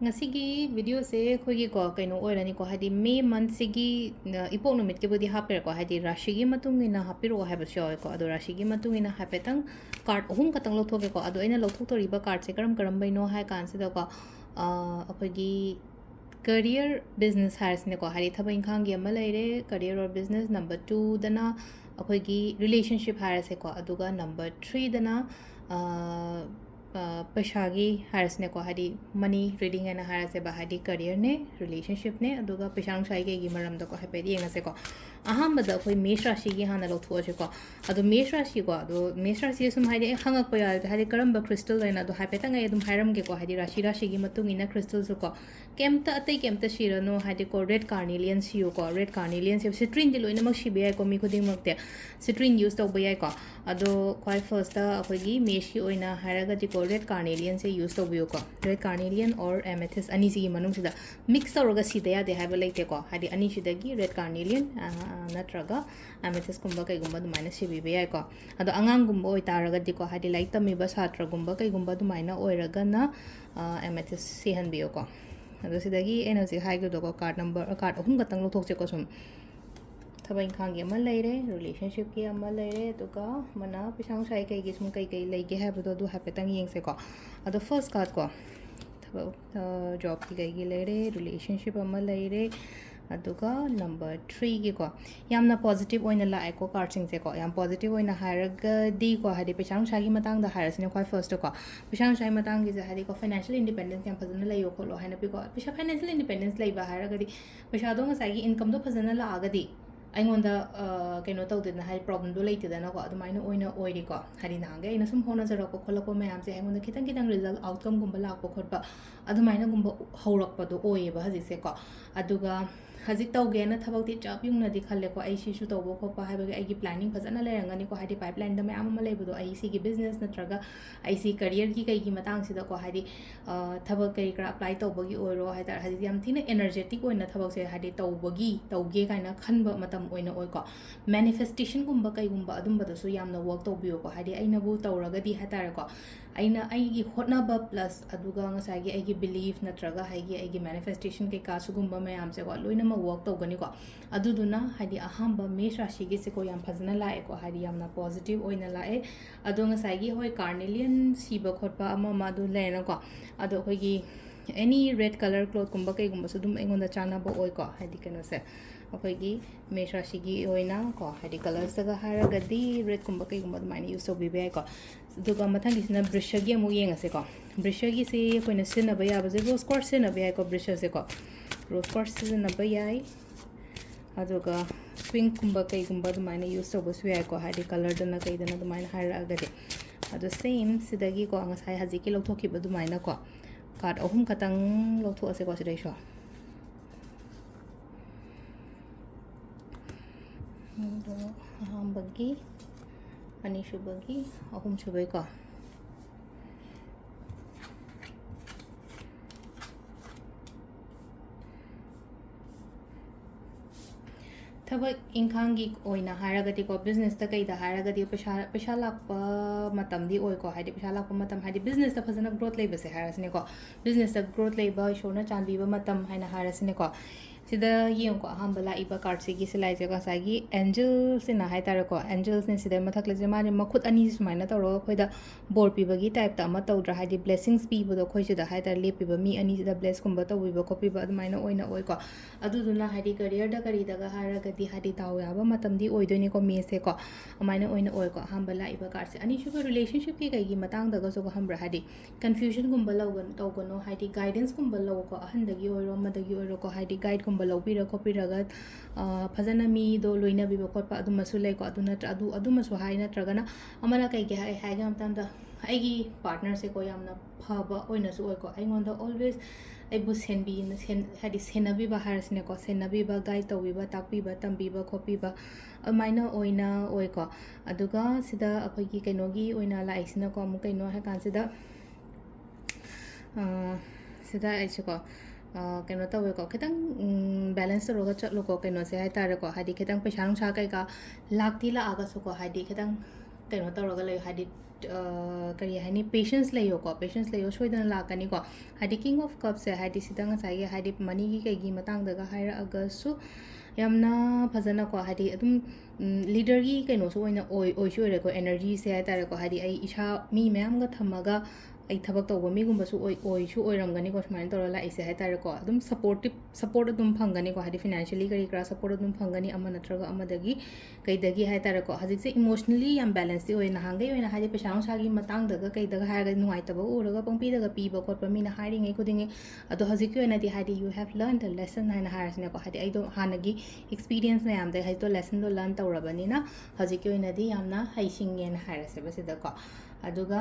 Ngasigi video se khogi ko kaino oirani ko hadi May month sigi ipok numit ke budi hapir ko hadi Rashigi matung ina hapiro haba shoy ko ado Rashigi matung ina hapetang card hum katang lo thoke ko ado ina lo thok tori ba card se karam baino hai kan se da ko aphagi career business hires ne ko hari thaba inkhang gi ama leire career or business number 2 dana aphagi relationship hires se ko aduga number 3 dana Pashagi Harris ne ko hadi money reading and Harris ba hadi career ne relationship ne aduga pishang shai ge maram da ko hapedi nga se ko ahambada khoi mesh rashi gi hana lo thu je ko adu mesh rashi ko adu mesh rashi sum hadi hangak pa ya hadi karam ba crystal lena adu hapeta nga edum hairam ge ko hadi rashi gi matung ina crystal su ko kemta atai kemta shirano hadi ko red carnelian siu ko red carnelian se citrine di loina mak shibe ko mi khuding mak te citrine use to ba ya ko ado kwai first da khoi gi mesh gi oina haraga di ko red carnelian se use to biyo ko red carnelian or amethyst ani si manung sida mix tawraga sida ya de haiba leite ko hadi ani sida gi red carnelian natraga amethyst kumba kai gumba dumaina sibi be ya ko ado angang gumba oi taraga di ko hadi like tami ba satra gumba kai gumba dumaina oiraga na amethyst si han biyo ko ado sida gi energy high go ko card number card hum gatang lo thok che ko sum thaba inkhang gi ama leire relationship gi ama leire tuka mana pisang sai kai gi sum kai leige ha bu do hapetang yeng se ko ado first card ko thaba job gi leire relationship ama leire aduga number 3 gi ko yamna positive oina la ko card sing se ko yam positive oina haraga di ko hadi pisang sai gi matang da harasne ko first ko pisang sai matang gi hadi ko financial independence yam phazana layo ko lo haina pi ko pisa financial independence leiba haraga di pisa do nga sai gi income do phazana la aga di ꯑꯩꯉꯣꯟꯗ ꯀꯩꯅꯣ ꯇꯧꯗꯦꯗꯅ ꯍꯥꯏꯗꯤ ꯄ꯭ꯔꯣꯕ꯭ꯂꯦꯝꯗꯣ ꯂꯩꯇꯦꯗꯅꯀꯣ ꯑꯗꯨꯃꯥꯏꯅ ꯑꯣꯏꯅ ꯑꯣꯏꯔꯤꯀꯣ ꯍꯥꯏꯗꯤ ꯅꯍꯥꯟꯒꯩ ꯑꯩꯅ ꯁꯨꯝ ꯍꯣꯠꯅꯖꯔꯛꯄ ꯈꯣꯠꯂꯛꯄ ꯃꯌꯥꯝꯁꯦ ꯑꯩꯉꯣꯟꯗ ꯈꯤꯇꯪ ꯔꯤꯖꯜꯠ ꯑꯥꯎꯠꯀꯝꯒꯨꯝꯕ ꯂꯥꯛꯄ ꯈꯣꯠꯄ ꯑꯗꯨꯃꯥꯏꯅꯒꯨꯝꯕ ꯍꯧꯔꯛꯄꯗꯣ ꯑꯣꯏꯌꯦꯕ ꯍꯧꯖꯤꯛꯁꯦꯀꯣ ꯑꯗꯨꯒ ꯍꯧꯖꯤꯛ ꯇꯧꯒꯦꯅ ꯊꯕꯛꯇꯤ ꯆꯞ ꯌꯨꯡꯅꯗꯤ ꯈꯜꯂꯦꯀꯣ ꯑꯩ ꯁꯤꯁꯨ ꯇꯧꯕ ꯈꯣꯠꯄ ꯍꯥꯏꯕꯒꯤ ꯑꯩꯒꯤ ꯄ꯭ꯂꯥꯅꯤꯡ ꯐꯖꯅ ꯂꯩꯔꯝꯒꯅꯤꯀꯣ ꯍꯥꯏꯗꯤ ꯄꯥꯏꯞꯂꯥꯏꯟꯗ ꯃꯌꯥꯝ ꯑꯃ ꯂꯩꯕꯗꯣ ꯑꯩ ꯁꯤꯒꯤ ꯕꯤꯖꯤꯅꯦꯁ ꯅꯠꯇ꯭ꯔꯒ ꯑꯩ ꯁꯤ ꯀꯔꯤꯌꯔꯒꯤ ꯀꯩꯒꯤ ꯃꯇꯥꯡꯁꯤꯗꯀꯣ ꯍꯥꯏꯗꯤ ꯊꯕꯛ ꯀꯔꯤ ꯀꯔꯥ ꯑꯦꯄ꯭ꯂꯥꯏ ꯇꯧꯕꯒꯤ ꯑꯣꯏꯔꯣ ꯍꯥꯏꯇꯥꯔꯦ ꯍꯧꯖꯤꯛꯇꯤ ꯌꯥꯝ ꯊꯤꯅ ꯑꯦꯅꯔꯖꯦꯇꯤꯛ ꯑꯣꯏꯅ ꯊꯕꯛꯁꯦ ꯍꯥꯏꯗꯤ ꯇꯧꯒꯦ ꯀꯥꯏꯅ ꯈꯟꯕ ꯃꯇꯝ ꯑꯣꯏꯅ ꯑꯣꯏꯀꯣ ꯃꯦꯅꯤꯐꯦꯁꯇꯦꯁꯟꯒꯨꯝꯕ ꯀꯩꯒꯨꯝꯕ ꯑꯗꯨꯝꯕꯗꯁꯨ ꯌꯥꯝꯅ ꯋꯔꯛ ꯇꯧꯕꯤꯌꯣꯀꯣ ꯍꯥꯏꯗꯤ ꯑꯩꯅꯕꯨ ꯇꯧꯔꯒꯗꯤ ꯍꯥꯏꯇꯥꯔꯦꯀꯣ ꯑꯩꯅ ꯑꯩꯒꯤ ꯍꯣꯠꯅꯕ ꯄ꯭ꯂꯁ ꯑꯗꯨꯒ ꯉꯁꯥꯏꯒꯤ ꯑꯩꯒꯤ ꯕꯤꯂꯤꯐ ꯅꯠꯇ꯭ꯔꯒ ꯑꯩꯒꯤ ꯃꯦꯅꯤꯐꯦꯁꯇꯦꯁꯟ ꯀꯩꯀꯥ ꯁꯤꯒꯨꯝꯕ ꯃꯌꯥꯝꯁꯦꯀꯣ ꯂꯣꯏꯅꯃꯛ ꯋꯔꯛ ꯇꯧꯒꯅꯤꯀꯣ ꯑꯗꯨꯗꯨꯅ ꯍꯥꯏꯗꯤ ꯑꯍꯥꯟꯕ ꯃꯦꯁ ꯔꯥಶꯤꯒꯤꯁꯦꯀꯣ ꯌꯥꯝ ꯐꯖꯅ ꯂꯥꯛꯑꯦꯀꯣ ꯍꯥꯏꯗꯤ ꯌꯥꯝꯅ ꯄꯣꯖꯤꯇꯤቭ ꯑꯣꯏꯅ ꯂꯥꯛꯑꯦ ꯑꯗꯣ ꯉꯁꯥꯏꯒꯤ ꯍꯣꯏ ꯀꯥꯔꯅꯦꯂꯤꯌꯟ ꯁꯤꯕ ꯈꯣꯠꯄ ꯑꯃ ꯑꯗꯨ ꯂꯩꯔꯦꯅꯀꯣ ꯑꯗꯣ ꯑꯩꯈꯣꯏꯒꯤ ꯑꯦꯅꯤ ꯔꯦꯗ ꯀꯂꯔ ꯀ꯭ꯂꯣꯠꯀꯨꯝꯕ ꯀꯩꯒꯨꯝꯕꯁꯨ ꯑꯗꯨꯝ ꯑꯩꯉꯣꯟꯗ ꯆꯥꯟꯅꯕ ꯑꯣꯏꯀꯣ ꯍꯥꯏꯗꯤ ꯀꯩꯅꯣꯁꯦ ꯑꯩꯈꯣꯏꯒꯤ ꯃꯦꯁ ꯔꯥಶꯤꯒꯤ ꯑꯣꯏꯅ ꯀꯣ ꯍꯥꯏꯗꯤ ꯀꯂꯔꯁꯇꯒ ꯍꯥꯏꯔꯒꯗꯤ ꯔꯦꯗꯀꯨꯝꯕ ꯀꯩꯒꯨꯝꯕ ꯑꯗꯨꯃꯥꯏꯅ ꯌꯨꯁ ꯇꯧꯕꯤꯕ ꯌꯥꯏꯀꯣ ꯑꯗꯨꯒ ꯃꯊꯪꯒꯤꯁꯤꯅ ꯕ꯭ꯔꯤꯁꯒꯤ ꯑꯃꯨꯛ ꯌꯦꯡꯉꯁꯦꯀꯣ ꯕ꯭ꯔꯤꯁꯒꯤꯁꯤ ꯑꯩꯈꯣꯏꯅ ꯁꯤꯖꯤꯟꯅꯕ ꯌꯥꯕꯁꯦ ꯔꯣꯁ ꯀ꯭ꯋꯥꯔꯠꯁ ꯁꯤꯖꯤꯟꯅꯕ ꯌꯥꯏꯀꯣ ꯕ꯭ꯔꯤꯁꯁꯦꯀꯣ ꯔꯣꯁ ꯀ꯭ꯋꯥꯔꯠꯁ ꯁꯤꯖꯤꯟꯅꯕ ꯌꯥꯏ ꯑꯗꯨꯒ ꯄꯤꯡꯀꯨꯝꯕ ꯀꯩꯒꯨꯝꯕ ꯑꯗꯨꯃꯥꯏꯅ ꯌꯨꯁ ꯇꯧꯕꯁꯨ ꯌꯥꯏꯀꯣ ꯍꯥꯏꯗꯤ ꯀꯂꯔꯗꯅ ꯀꯩꯗꯅ ꯑꯗꯨꯃꯥꯏꯅ ꯍꯥꯏꯔꯛꯑꯒꯗꯤ ꯑꯗꯣ ꯁꯦꯝ ꯁꯤꯗꯒꯤꯀꯣ ꯉꯁꯥꯏ ꯍꯧꯖꯤꯛꯀꯤ ꯂꯧꯊꯣꯛꯈꯤꯕ ꯑꯗꯨꯃꯥꯏꯅꯀꯣ ꯀꯥꯔꯠ ꯑꯍꯨꯝ ꯈꯛꯇꯪ ꯂꯧꯊꯣꯛꯑꯁꯦꯀꯣ ꯁꯤꯗꯩꯁꯨ ꯑꯗꯣ ꯑꯍꯥꯟꯕꯒꯤ ꯑꯅꯤꯁꯨꯕꯒꯤ ꯑꯍꯨꯝꯁꯨꯕꯒꯤꯀꯣ ꯊꯕꯛ ꯏꯪꯈꯥꯡꯒꯤ ꯑꯣꯏꯅ ꯍꯥꯏꯔꯒꯗꯤꯀꯣ ꯕꯤꯖꯤꯅꯦꯁꯇ ꯀꯩꯗ ꯍꯥꯏꯔꯒꯗꯤ ꯄꯩꯁꯥ ꯂꯥꯛꯄ ꯃꯇꯝꯗꯤ ꯑꯣꯏꯀꯣ ꯍꯥꯏꯗꯤ ꯄꯩꯁꯥ ꯂꯥꯛꯄ ꯃꯇꯝ ꯍꯥꯏꯗꯤ ꯕꯤꯖꯤꯅꯦꯁꯇ ꯐꯖꯅ ꯒ꯭ꯔꯣꯠ ꯂꯩꯕꯁꯦ ꯍꯥꯏꯔꯁꯤꯅꯦꯀꯣ ꯕꯤꯖꯤꯅꯦꯁꯇ ꯒ꯭ꯔꯣꯠ ꯂꯩꯕ ꯏꯁꯣꯔꯅ ꯆꯥꯟꯕꯤꯕ ꯃꯇꯝ ꯍꯥꯏꯅ ꯍꯥꯏꯔꯁꯤꯅꯦꯀꯣ ꯁꯤꯗ ꯌꯦꯡꯉꯨꯀꯣ ꯑꯍꯥꯟꯕ ꯂꯥꯛꯏꯕ ꯀꯥꯔꯠꯁꯤꯒꯤ ꯁꯤꯂꯥꯏꯁꯦ ꯉꯁꯥꯏꯒꯤ ꯑꯦꯟꯖꯜꯁꯤꯅ ꯍꯥꯏꯇꯥꯔꯦꯀꯣ ꯑꯦꯟꯖꯜꯁꯅꯦ ꯁꯤꯗ ꯃꯊꯛꯁꯦ ꯃꯥꯅꯦ ꯃꯈꯨꯠ ꯑꯅꯤ ꯁꯨꯃꯥꯏꯅ ꯇꯧꯔꯒ ꯑꯩꯈꯣꯏꯗ ꯕꯣꯔ ꯄꯤꯕꯒꯤ ꯇꯥꯏꯞꯇ ꯑꯃ ꯇꯧꯗ꯭ꯔꯥ ꯍꯥꯏꯗꯤ ꯕ꯭ꯂꯦꯁꯤꯡꯁ ꯄꯤꯕꯗꯣ ꯑꯩꯈꯣꯏ ꯁꯤꯗ ꯍꯥꯏꯇꯥꯔꯦ ꯂꯦꯞꯄꯤꯕ ꯃꯤ ꯑꯅꯤꯁꯤꯗ ꯕ꯭ꯂꯦꯁꯀꯨꯝꯕ ꯇꯧꯕꯤꯕ ꯈꯣꯠꯄꯤꯕ ꯑꯗꯨꯃꯥꯏꯅ ꯑꯣꯏꯅ ꯑꯣꯏꯀꯣ ꯑꯗꯨꯗꯨꯅ ꯍꯥꯏꯗꯤ ꯀꯔꯤꯌꯔꯗ ꯀꯔꯤꯗꯒ ꯍꯥꯏꯔꯒꯗꯤ ꯍꯥꯏꯗꯤ ꯗꯥꯎ ꯌꯥꯕ ꯃꯇꯝꯗꯤ ꯑꯣꯏꯗꯣꯏꯅꯤꯀꯣ ꯃꯦꯁꯦꯀꯣ ꯑꯗꯨꯃꯥꯏꯅ ꯑꯣꯏꯅ ꯑꯣꯏꯀꯣ ꯑꯍꯥꯟꯕ ꯂꯥꯛꯏꯕ ꯀꯥꯔꯠꯁꯦ ꯑꯅꯤꯁꯨꯕ ꯔꯤꯂꯦꯁꯟꯁꯤꯞꯀꯤ ꯀꯩꯒꯤ ꯃꯇꯥꯡꯗꯒꯁꯨ ꯈꯪꯕ꯭ꯔꯥ ꯍꯥꯏꯗꯤ ꯀꯟꯐ꯭ꯌꯨꯖꯟꯒꯨꯝꯕ ꯇꯧꯒꯅꯣ ꯍꯥꯏꯗꯤ ꯒꯥꯏꯗꯦꯟꯁꯀꯨꯝꯕ ꯂꯧꯀꯣ ꯑꯍꯟꯗꯒꯤ ꯑꯣꯏꯔꯣ ꯑꯃꯗꯒꯤ ꯑꯣꯏꯔꯣꯀꯣ ꯍꯥꯏꯗꯤ ꯒꯥꯏꯗꯀꯨꯝꯕ ꯂꯧꯕꯤꯔ ꯈꯣꯠꯄꯤꯔꯒ ꯐꯖꯅ ꯃꯤꯗꯣ ꯂꯣꯏꯅꯕꯤꯕ ꯈꯣꯠꯄ ꯑꯗꯨꯃꯁꯨ ꯂꯩꯀꯣ ꯑꯗꯨꯃꯁꯨ ꯍꯥꯏ ꯅꯠꯇ꯭ꯔꯒꯅ ꯑꯃꯅ ꯀꯩꯒꯤ ꯍꯥꯏꯒꯦ ꯃꯇꯝꯗ ꯑꯩꯒꯤ ꯄꯥꯔꯠꯅꯔꯁꯦꯀꯣ ꯌꯥꯝꯅ ꯐꯕ ꯑꯣꯏꯅꯁꯨ ꯑꯣꯏꯀꯣ ꯑꯩꯉꯣꯟꯗ ꯑꯣꯜꯋꯦꯁ ꯑꯩꯕꯨ ꯍꯥꯏꯗꯤ ꯁꯦꯟꯅꯕꯤꯕ ꯍꯥꯏꯔꯁꯤꯅꯦꯀꯣ ꯁꯦꯟꯅꯕꯤꯕ ꯒꯥꯏꯗ ꯇꯧꯕꯤꯕ ꯇꯥꯛꯄꯤꯕ ꯇꯝꯕꯤꯕ ꯈꯣꯠꯄꯤꯕ ꯑꯗꯨꯃꯥꯏꯅ ꯑꯣꯏꯅ ꯑꯣꯏꯀꯣ ꯑꯗꯨꯒ ꯁꯤꯗ ꯑꯩꯈꯣꯏꯒꯤ ꯀꯩꯅꯣꯒꯤ ꯑꯣꯏꯅ ꯂꯥꯛꯏꯁꯤꯅꯀꯣ ꯑꯃꯨꯛ ꯀꯩꯅꯣ ꯍꯥꯏꯀꯥꯟꯁꯤꯗ ꯁꯤꯗ ꯑꯩꯁꯦꯀꯣ ꯀꯩꯅꯣ ꯇꯧꯋꯦꯀꯣ ꯈꯤꯇꯪ ꯕꯦꯂꯦꯟꯁ ꯇꯧꯔꯒ ꯆꯠꯂꯨꯀꯣ ꯀꯩꯅꯣꯁꯦ ꯍꯥꯏꯇꯥꯔꯦꯀꯣ ꯍꯥꯏꯗꯤ ꯈꯤꯇꯪ ꯄꯩꯁꯥ ꯅꯨꯡꯁꯥ ꯀꯩꯀꯥ ꯂꯥꯛꯇꯤ ꯂꯥꯛꯑꯒꯁꯨꯀꯣ ꯍꯥꯏꯗꯤ ꯈꯤꯇꯪ ꯀꯩꯅꯣ ꯇꯧꯔꯒ ꯂꯩꯌꯣ ꯍꯥꯏꯗꯤ ꯀꯔꯤ ꯍꯥꯏꯅꯤ ꯄꯦꯁꯦꯟꯁ ꯂꯩꯌꯣꯀꯣ ꯄꯦꯁꯦꯟꯁ ꯂꯩꯌꯣ ꯁꯣꯏꯗꯅ ꯂꯥꯛꯀꯅꯤꯀꯣ ꯍꯥꯏꯗꯤ ꯀꯤꯡ ꯑꯣꯐ ꯀꯞꯁꯦ ꯍꯥꯏꯗꯤ ꯁꯤꯗ ꯉꯁꯥꯏꯒꯤ ꯍꯥꯏꯗꯤ ꯃꯅꯤꯒꯤ ꯀꯩꯒꯤ ꯃꯇꯥꯡꯗꯒ ꯍꯥꯏꯔꯛꯑꯒꯁꯨ ꯌꯥꯝꯅ ꯐꯖꯅꯀꯣ ꯍꯥꯏꯗꯤ ꯑꯗꯨꯝ ꯂꯤꯗꯔꯒꯤ ꯀꯩꯅꯣꯁꯨ ꯑꯣꯏꯁꯨ ꯑꯣꯏꯔꯦꯀꯣ ꯑꯦꯅꯔꯖꯤꯁꯦ ꯍꯥꯏꯇꯥꯔꯦꯀꯣ ꯍꯥꯏꯗꯤ ꯑꯩ ꯏꯁꯥ ꯃꯤ ꯃꯌꯥꯝꯒ ꯊꯝꯃꯒ ꯑꯩ ꯊꯕꯛ ꯇꯧꯕ ꯃꯤꯒꯨꯝꯕꯁꯨ ꯑꯣꯏꯁꯨ ꯑꯣꯏꯔꯝꯒꯅꯤꯀꯣ ꯁꯨꯃꯥꯏꯅ ꯇꯧꯔ ꯂꯥꯛꯏꯁꯦ ꯍꯥꯏꯇꯥꯔꯦꯀꯣ ꯑꯗꯨꯝ ꯁꯞꯄꯣꯔꯠ ꯑꯗꯨꯝ ꯐꯪꯒꯅꯤꯀꯣ ꯍꯥꯏꯗꯤ ꯐꯤꯅꯥꯟꯁꯤꯌꯦꯂꯤ ꯀꯔꯤ ꯀꯔꯥ ꯁꯞꯄꯣꯔꯠ ꯑꯗꯨꯝ ꯐꯪꯒꯅꯤ ꯑꯃ ꯅꯠꯇ꯭ꯔꯒ ꯑꯃꯗꯒꯤ ꯀꯩꯗꯒꯤ ꯍꯥꯏꯇꯥꯔꯦꯀꯣ ꯍꯧꯖꯤꯛꯁꯦ ꯏꯃꯣꯁꯅꯦꯂꯤ ꯌꯥꯝ ꯕꯦꯂꯦꯟꯁꯇꯤ ꯑꯣꯏ ꯅꯍꯥꯟꯒꯩ ꯑꯣꯏꯅ ꯍꯥꯏꯗꯤ ꯄꯩꯁꯥ ꯅꯨꯡꯁꯥꯒꯤ ꯃꯇꯥꯡꯗꯒ ꯀꯩꯗꯒ ꯍꯥꯏꯔꯒꯗꯤ ꯅꯨꯡꯉꯥꯏꯇꯕ ꯎꯔꯒ ꯄꯪꯄꯤꯗꯒ ꯄꯤꯕ ꯈꯣꯠꯄ ꯃꯤꯅ ꯍꯥꯏꯔꯤꯉꯩ ꯈꯨꯗꯤꯡꯒꯤ ꯑꯗꯣ ꯍꯧꯖꯤꯛꯀꯤ ꯑꯣꯏꯅꯗꯤ ꯍꯥꯏꯗꯤ ꯌꯨ ꯍꯦꯞ ꯂꯔꯟ ꯗ ꯂꯦꯁꯟ ꯍꯥꯏꯅ ꯍꯥꯏꯔꯁꯤꯅꯦꯀꯣ ꯍꯥꯏꯗꯤ ꯑꯩꯗꯣ ꯍꯥꯟꯅꯒꯤ ꯑꯦꯛꯁꯄꯤꯔꯤꯌꯦꯟꯁ ꯃꯌꯥꯝꯗꯒꯤ ꯍꯥꯏꯗꯣ ꯂꯦꯁꯟꯗꯣ ꯂꯔꯟ ꯇꯧꯔꯕꯅꯤꯅ ꯍꯧꯖꯤꯛꯀꯤ ꯑꯣꯏꯅꯗꯤ ꯌꯥꯝꯅ ꯍꯩꯁꯤꯡꯉꯦꯅ ꯍꯥꯏꯔꯁꯦꯕ ꯁꯤꯗꯀꯣ ꯑꯗꯨꯒ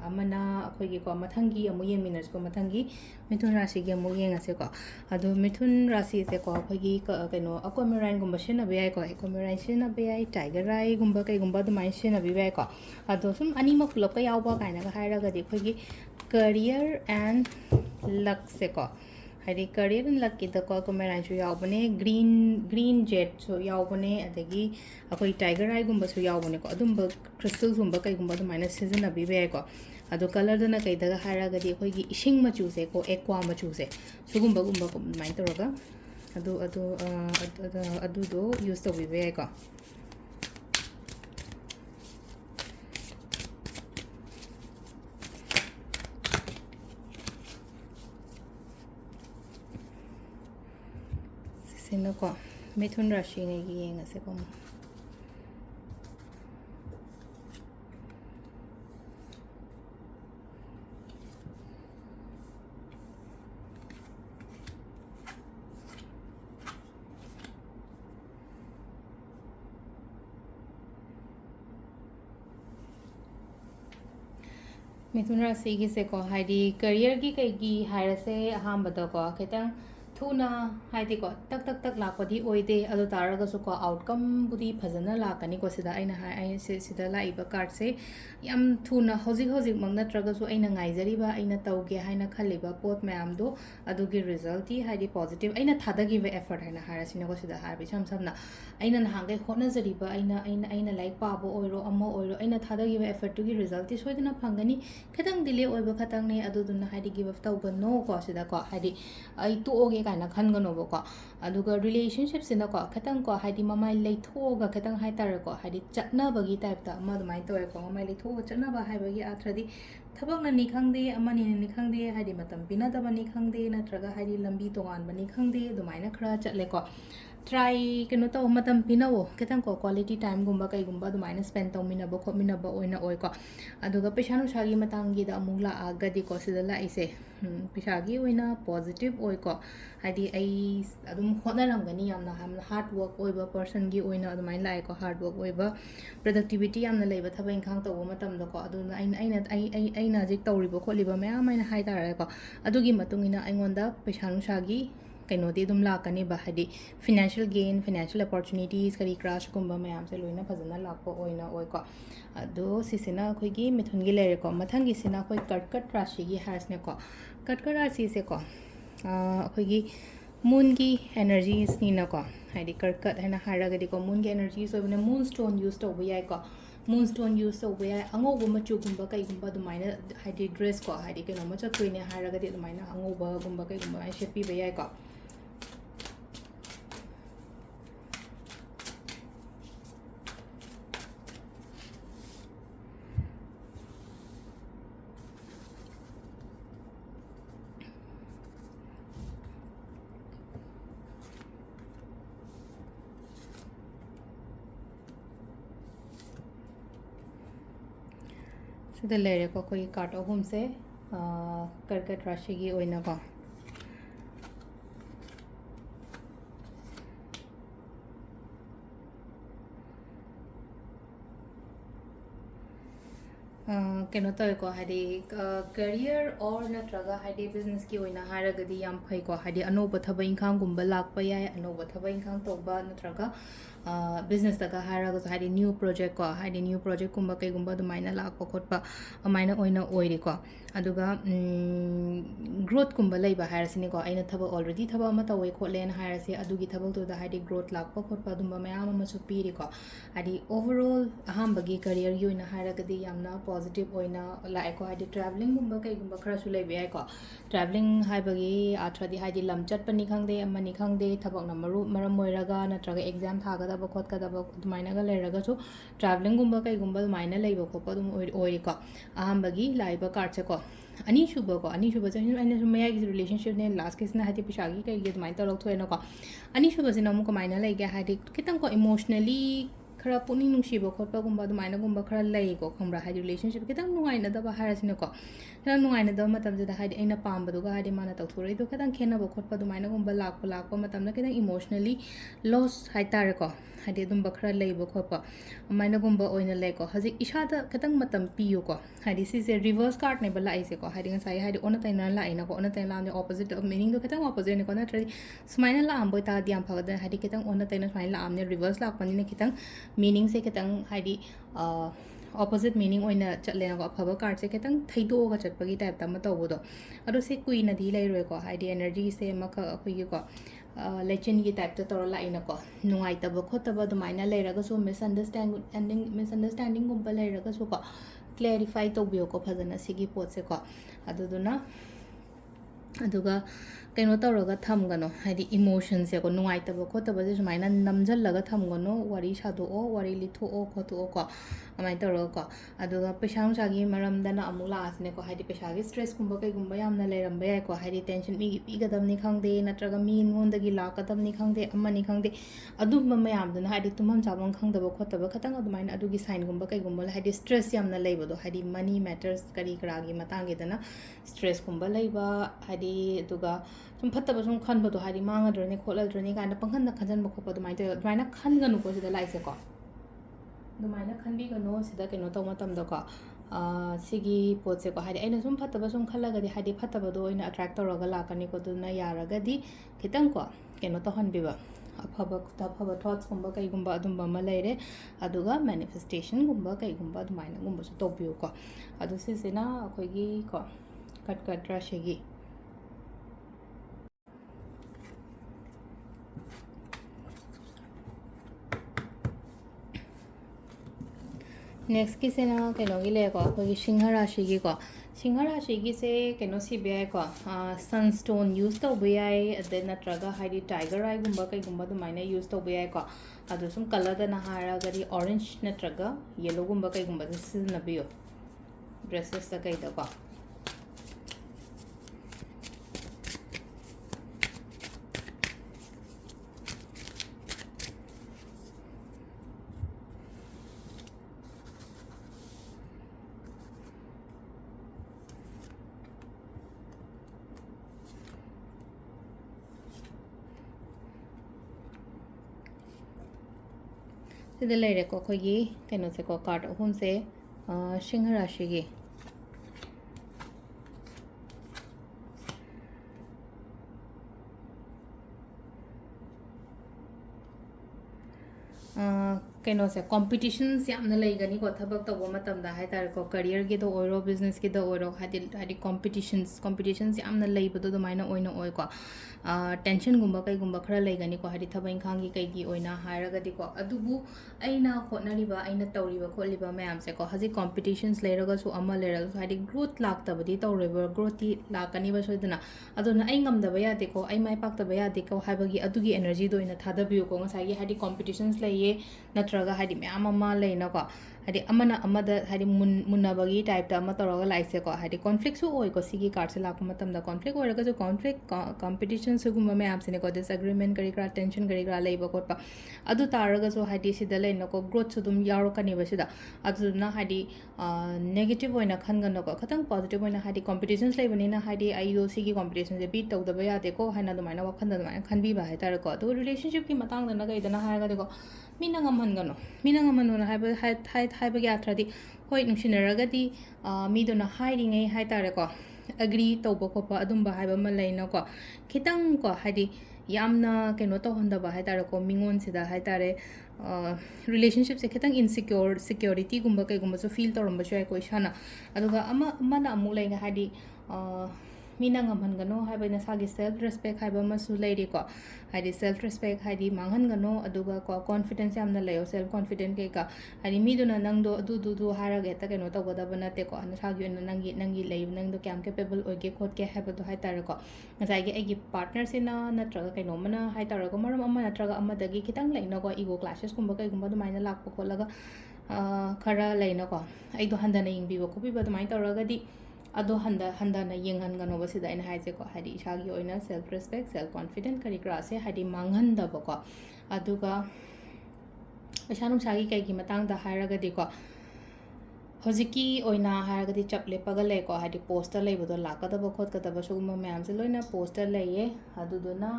ꯑꯃꯅ ꯑꯩꯈꯣꯏꯒꯤꯀꯣ ꯃꯊꯪꯒꯤ ꯑꯃꯨꯛ ꯌꯦꯡꯃꯤꯟꯅꯔꯁꯤꯀꯣ ꯃꯊꯪꯒꯤ ꯃꯤꯊꯨꯟ ꯔꯥꯁꯤꯒꯤ ꯑꯃꯨꯛ ꯌꯦꯡꯉꯁꯦꯀꯣ ꯑꯗꯣ ꯃꯤꯊꯨꯟ ꯔꯥꯁꯤꯁꯦꯀꯣ ꯑꯩꯈꯣꯏꯒꯤ ꯀꯩꯅꯣ ꯑꯀꯣꯃꯦꯔꯥꯏꯟꯒꯨꯝꯕ ꯁꯤꯖꯤꯟꯅꯕ ꯌꯥꯏꯀꯣ ꯑꯦꯀꯣꯃꯦꯔꯥꯏꯟ ꯁꯤꯖꯤꯟꯅꯕ ꯌꯥꯏ ꯇꯥꯏꯒꯔ ꯑꯥꯏꯒꯨꯝꯕ ꯀꯩꯒꯨꯝꯕ ꯑꯗꯨꯃꯥꯏꯅ ꯁꯤꯖꯤꯟꯅꯕꯤꯕ ꯌꯥꯏꯀꯣ ꯑꯗꯣ ꯁꯨꯝ ꯑꯅꯤꯃꯛ ꯄꯨꯂꯞꯀ ꯌꯥꯎꯕ ꯀꯥꯏꯅꯒ ꯍꯥꯏꯔꯒꯗꯤ ꯑꯩꯈꯣꯏꯒꯤ ꯀꯔꯤꯌꯔ ꯑꯦꯟ ꯂꯛꯁꯦꯀꯣ ꯍꯥꯏꯗꯤ ꯀꯔꯤꯌꯔ ꯑꯦꯟ ꯂꯛꯀꯤꯗꯀꯣ ꯑꯀꯣꯃꯦꯔꯥꯏꯟꯁꯨ ꯌꯥꯎꯕꯅꯦ ꯒ꯭ꯔꯤꯟ ꯖꯦꯠꯁꯨ ꯌꯥꯎꯕꯅꯦ ꯑꯗꯒꯤ ꯑꯩꯈꯣꯏ ꯇꯥꯏꯒꯔ ꯑꯥꯏꯒꯨꯝꯕꯁꯨ ꯌꯥꯎꯕꯅꯦꯀꯣ ꯑꯗꯨꯝꯕ ꯀ꯭ꯔꯤꯁꯇꯜꯁꯒꯨꯝꯕ ꯀꯩꯒꯨꯝꯕ ꯑꯗꯨꯃꯥꯏꯅ ꯁꯤꯖꯤꯟꯅꯕꯤꯕ ꯌꯥꯏꯀꯣ ꯑꯗꯣ ꯀꯂꯔꯗꯨꯅ ꯀꯩꯗꯒ ꯍꯥꯏꯔꯒꯗꯤ ꯑꯩꯈꯣꯏꯒꯤ ꯏꯁꯤꯡ ꯃꯆꯨꯁꯦꯀꯣ ꯑꯦꯛꯋꯥ ꯃꯆꯨꯁꯦ ꯁꯤꯒꯨꯝꯕꯒꯨꯝꯕ ꯑꯗꯨꯃꯥꯏꯅ ꯇꯧꯔꯒ ꯑꯗꯨꯗꯣ ꯌꯨꯁ ꯇꯧꯕꯤꯕ ꯌꯥꯏꯀꯣ ꯁꯤꯅꯀꯣ ꯃꯤꯊꯨꯟ ꯔꯥꯁꯤꯉꯩꯒꯤ ꯌꯦꯡꯉꯁꯦꯀꯣ ꯑꯃꯨꯛ ꯃꯤꯊꯨꯟ ꯔꯥꯁꯤꯒꯤꯁꯦꯀꯣ ꯍꯥꯏꯗꯤ ꯀꯔꯤꯌꯔꯒꯤ ꯀꯩꯒꯤ ꯍꯥꯏꯔꯁꯦ ꯑꯍꯥꯟꯕꯗꯀꯣ ꯈꯤꯇꯪ ꯊꯨꯅ ꯍꯥꯏꯗꯤꯀꯣ ꯇꯛ ꯇꯛ ꯇꯛ ꯂꯥꯛꯄꯗꯤ ꯑꯣꯏꯗꯦ ꯑꯗꯨ ꯇꯥꯔꯒꯁꯨꯀꯣ ꯑꯥꯎꯠꯀꯝꯕꯨꯗꯤ ꯐꯖꯅ ꯂꯥꯛꯀꯅꯤꯀꯣ ꯁꯤꯗ ꯁꯤꯗ ꯂꯥꯛꯏꯕ ꯀꯥꯔꯠꯁꯦ ꯌꯥꯝ ꯊꯨꯅ ꯍꯧꯖꯤꯛꯃꯛ ꯅꯠꯇ꯭ꯔꯒꯁꯨ ꯑꯩꯅ ꯉꯥꯏꯖꯔꯤꯕ ꯑꯩꯅ ꯇꯧꯒꯦ ꯍꯥꯏꯅ ꯈꯜꯂꯤꯕ ꯄꯣꯠ ꯃꯌꯥꯝꯗꯣ ꯑꯗꯨꯒꯤ ꯔꯤꯖꯜꯇꯤ ꯍꯥꯏꯗꯤ ꯄꯣꯖꯤꯇꯤቭ ꯑꯩꯅ ꯊꯥꯗꯈꯤꯕ ꯑꯦꯐꯔꯠ ꯍꯥꯏꯅ ꯍꯥꯏꯔꯁꯤꯅꯀꯣ ꯁꯤꯗ ꯍꯥꯏꯔꯕ ꯏꯁꯝ ꯁꯝꯅ ꯑꯩꯅ ꯅꯍꯥꯟꯈꯩ ꯍꯣꯠꯅꯖꯔꯤꯕ ꯑꯩꯅ ꯂꯥꯏꯔꯤक ꯄꯥꯕ ꯑꯣꯏꯔꯣ ꯑꯃ ꯑꯣꯏꯔꯣ ꯑꯩꯅ ꯊꯥꯗꯈꯤꯕ ꯑꯦꯐꯔꯠꯇꯨꯒꯤ ꯔꯤꯖꯜꯇꯤ ꯁꯣꯏꯗꯅ ꯐꯪꯒꯅꯤ ꯈꯤꯇꯪ ꯗꯤꯂꯦ ꯑꯣꯏꯕ ꯈꯛꯇꯪꯅꯦ ꯑꯗꯨꯗꯨꯅ ꯍꯥꯏꯗꯤ ꯒꯤꯞ ꯑꯞ ꯇꯧꯒꯅꯣꯀꯣ ꯁꯤꯗꯀꯣ ꯍꯥꯏꯗꯤ ꯑꯩ ꯇꯣꯛꯑꯒꯦ ꯀꯥꯏꯅ ꯈꯟꯒꯅꯣꯕꯀꯣ ꯑꯗꯨꯒ ꯔꯤꯂꯦꯁꯟꯁꯤꯞꯁꯤꯅꯀꯣ ꯈꯤꯇꯪꯀꯣ ꯍꯥꯏꯗꯤ ꯃꯃꯥꯏ ꯂꯩꯊꯣꯛꯑꯒ ꯈꯤꯇꯪ ꯍꯥꯏꯇꯥꯔꯦꯀꯣ ꯍꯥꯏꯗꯤ ꯆꯠꯅꯕꯒꯤ ꯇꯥꯏꯞꯇ ꯑꯃ ꯑꯗꯨꯃꯥꯏꯅ ꯇꯧꯋꯦꯀꯣ ꯃꯃꯥꯏ ꯂꯩꯊꯣꯛꯑꯒ ꯆꯠꯅꯕ ꯍꯥꯏꯕꯒꯤ ꯑꯥꯊ꯭ꯔꯗꯤ ꯊꯕꯛꯅꯅꯤ ꯈꯪꯗꯦ ꯑꯃꯅꯤꯅꯅꯤ ꯈꯪꯗꯦ ꯍꯥꯏꯗꯤ ꯃꯇꯝ ꯄꯤꯅꯗꯕꯅꯤ ꯈꯪꯗꯦ ꯅꯠꯇ꯭ꯔꯒ ꯍꯥꯏꯗꯤ ꯂꯝꯕꯤ ꯇꯣꯉꯥꯟꯕꯅꯤ ꯈꯪꯗꯦ ꯑꯗꯨꯃꯥꯏꯅ ꯈꯔ ꯆꯠꯂꯦꯀꯣ ꯇ꯭ꯔꯥꯏ ꯀꯩꯅꯣ ꯇꯧ ꯃꯇꯝ ꯄꯤꯅꯋꯣ ꯈꯤꯇꯪꯀꯣ क्वालिटी टाइमगुम्बा कईगुम्बा अदुमाइना स्पेंड तौमिनबा खोमिनबा ओइना ओइको अदुगा पैसा नुसागी मतंगीदा अमुक लाआगदीको सिदा लाइसे पैसागी ओइना पॉजिटिव ओइको हाइदी आई अदुम होटनरमगनी यामना हमना हार्ड वर्क ओइबा पर्सन गी ओइना अदुमाइना लाइको हार्ड वर्क ओइबा प्रोडक्टिविटी यामना लेबा थबा इंखांग तौबा मतमदको अदुना अइना हजिक तौरिबा खोलिबा मयाम आइना हाइतारेको अदुगी मतुंगिना अइंगोंदा पैसा नुसागी कहीं अदुम लाकनीबा हाइदी फाइनेंशियल गेन फाइनेंशियल अपॉर्चुनिटीज करी क्राशगुम्बा मैम से लोइना फजना लाको ओइना ओइको अदो सिसिना अखोइगी मिथुनगी लेरेको मथंगी सिना अखोइ कर्कट राशिगी हार्सनेको कर्कट राशि से को अखोइगी मूनगी एनर्जीज नीनाको हाइदी कर्कट हैना हारगदीको मूनगी एनर्जीज ओइबने मून स्टोन यूज तौबा याइको मून स्टोन यूज तौबा याइ अंगोबा मचुगुम्बा कईगुम्बा अदुमाइना हाइदी ड्रेस को हाइदी केनोमा चतोइने हारगदी अदुमाइना अंगोबा गुम्बा कईगुम्बा आइ शेपिबा याइको सिदा लेरेको कोई कार्ड अहुम से कर्कट राशि की ओइनाको केनो तौको हाइदी करियर और नत्रगा हाइदी बिजनेस की ओइना हारगदी याम फैको हाइदी अनोबा थबा इंखांगुम्बा लाक्पा याय अनोबा थबा इंखांग तौबा नत्रगा business ta ka hara ga hadi new project ko hadi new project kumba kai gumba du maina lak pa khot pa amaina oina oiri ko aduga growth kumba lai ba hara sini ko aina thaba already thaba ama ta wei khot len hara se adugi thaba tu da hadi growth lak pa khot pa dumba mayam ama su pi ri ko hadi overall aham bagi career yu ina hara ga di yamna positive oina la ko hadi traveling gumba kai gumba khara su lai be ai ko traveling hai bagi athra di hadi lam chat pani khang de amani khang de thabak na maru maram moiraga natraga exam thaga da ba khot ka da ba dumaina ga leraga su traveling gumba kai gumba dumaina lai ba khot pa dum oi ko aham bagi lai ba card se ko ani shuba ko ani shuba chen aina su maya gi relationship ne last case na hati pishagi kai ge dumaina to lok thoe na ko ani shuba se na mu ko maina lai ga hadi kitang ko emotionally khara puni nungsiba khotpa gumba dumaina gumba khara lai ko khambra hadi relationship kitang nuai na da ba harasina ko na nuai na da matam da hadi aina pamba du ga hadi mana ta thore do kitang khena ba khotpa dumaina gumba lakpa matam na kitang emotionally loss hai tar ko hadi dum ba khara lai ba khotpa maina gumba oina lai ko haji isha da kitang matam piyo ko hadi si se reverse card ne ba lai se ko hadi ngai hadi ona tai na lai na ko ona tai la ne opposite of meaning do kitang opposite ne ko na tri smaina la am boy ta diam pha da hadi kitang ona tai na smaina la am ne reverse lak pani ne kitang meaning se kitang hadi opposite meaning oina chatle na ko phaba card se kitang thaido ga chatpagi type ta ma taw do ado se kui na di lai roi ko hadi energy se ma ka khoi gi ko lechen gi type ta tor la ina ko nungai ta ba khot ta ba dumaina lai ra ga so misunderstanding gum ba lai ra ga so ko clarify to bio ko phajana sigi pot se ko aduduna aduga kaino tawraga thamgano hadi emotion se ko nungai ta ba khot ta ba se sumaina namjal laga thamgano wari sadu o wari litho o khotu o ko amai tawra ko aduga pesang sagi maram dana amula asne ko hadi pesagi stress kumba kai gumba yamna leiram ba ko hadi tension mi pi gadam ni khangde natraga mi ngon dagi la kadam ni khangde amani khangde adu mayam dana hadi tumam chabang khangda ba khot ta ba khatang adumaina adugi sign gumba kai gumba hadi stress yamna leibo do hadi money matters kari kragi matangi dana stress kumba leiba hadi aduga sum phatta ba sum khan ba do hadi manga drone kholal drone ga na panghan na khanjan ba khopa do mai to dumaina khan ganu ko sida lai se ko dumaina khanbi gano sida keno taw matam da ko sigi pot se ko hadi aina sum phatta ba sum khalla ga di hadi phatta ba do ina attract tawraga lakani ko duna yara ga di kitang ko keno to han biba afaba thoughts gumba kai gumba adumba ma leire aduga manifestation gumba kai gumba dumaina gumba su tobiyo ko adu se sina akoi gi ko kat rashigi next ki se na keno gi le ko ko gi singha rashi gi ko singha rashi gi se keno si be ko sunstone use to be ai then natraga hidi tiger eye gumba kai gumba du maina use to be ai ko adu sum color da na hara gari orange natraga yellow gumba kai gumba this is na biyo dresses ta kai da ko sida leire ko khoi gi keno se ko card hun se singha rashi gi keno se competitions yamna leigani ko thabak to matam da hai tar ko career gi do oiro business gi do oiro hadi competitions yamna leiba do maina oina oi ko tension gumba kai gumba khara leigani ko hadi thabai khangi kai gi oina hairaga di ko adubu aina khotnariba aina tawriba kholiba mayam se ko haji competitions leiraga su ama leiraga hadi growth laktabadi tawreba growth ti lakani ba soidana aduna ai ngamda ba yade ko ai mai pakta ba yade ko haibagi adugi energy do ina thadabiyo ko ngasai gi hadi competitions leiye natraga hadi mayam ama leina ko hadi amana amada hadi munabagi type ta ama tawraga laise ko hadi conflict su oi ko sigi card se lakma matam da conflict oiraga jo conflict competition su gumma mayam sine ko disagreement kari kra tension kari kra leiba ko pa adu taraga so hadi sida leina ko growth su dum yaro kani ba sida adu na hadi negative oina khangana ko khatang positive oina hadi competitions leibani na hadi ai do sigi competition je beat tawda ba yade ko haina do maina wakhanda do maina khanbi ba hai tar ko adu relationship ki matang da na ga idana ha ga de ko mina ngaman gano mina ngaman no haiba gi atradi hoi nungsinaragadi mi do na hiring ai hai tare ko agree tawba ko pa adumba haiba ma leina ko khitang ko hadi yamna keno to honda ba hai tare ko mingon sida hai tare relationship se khitang insecure security gumba kai gumba so feel torom ba chai ko ishana aduga ama na amu lai ga hadi mina ngamhan gano haiba na sagi self respect haiba masu leiri ko hadi self respect hadi manghan gano aduga ko confidence yamna layo self confident ke ka hadi mi do na nang do du hara ge ta keno to goda bana te ko na sagi na nangi lei nang do kyam capable oge khot ke haiba do hai tar ko ngai ge egi partner sina na traga keno mana hai tar ko maram amma na traga amma dagi kitang lai na ko ego clashes kumba kai gumba do maina lak ko laga khara lai na ko ai do handa na ingbi ko bi ba do mai tar di ado handa na yengan gano ba sida ina haise ko hadi ishagi oina self respect self confident kari kra se hadi manghan da ba ko aduga ishanum shagi kai gi matang da hairaga di ko hojiki oina hairaga di chaple pagale ko hadi poster lei bodo lakada ba khot kada ba suguma mayam se loina poster leiye adu do na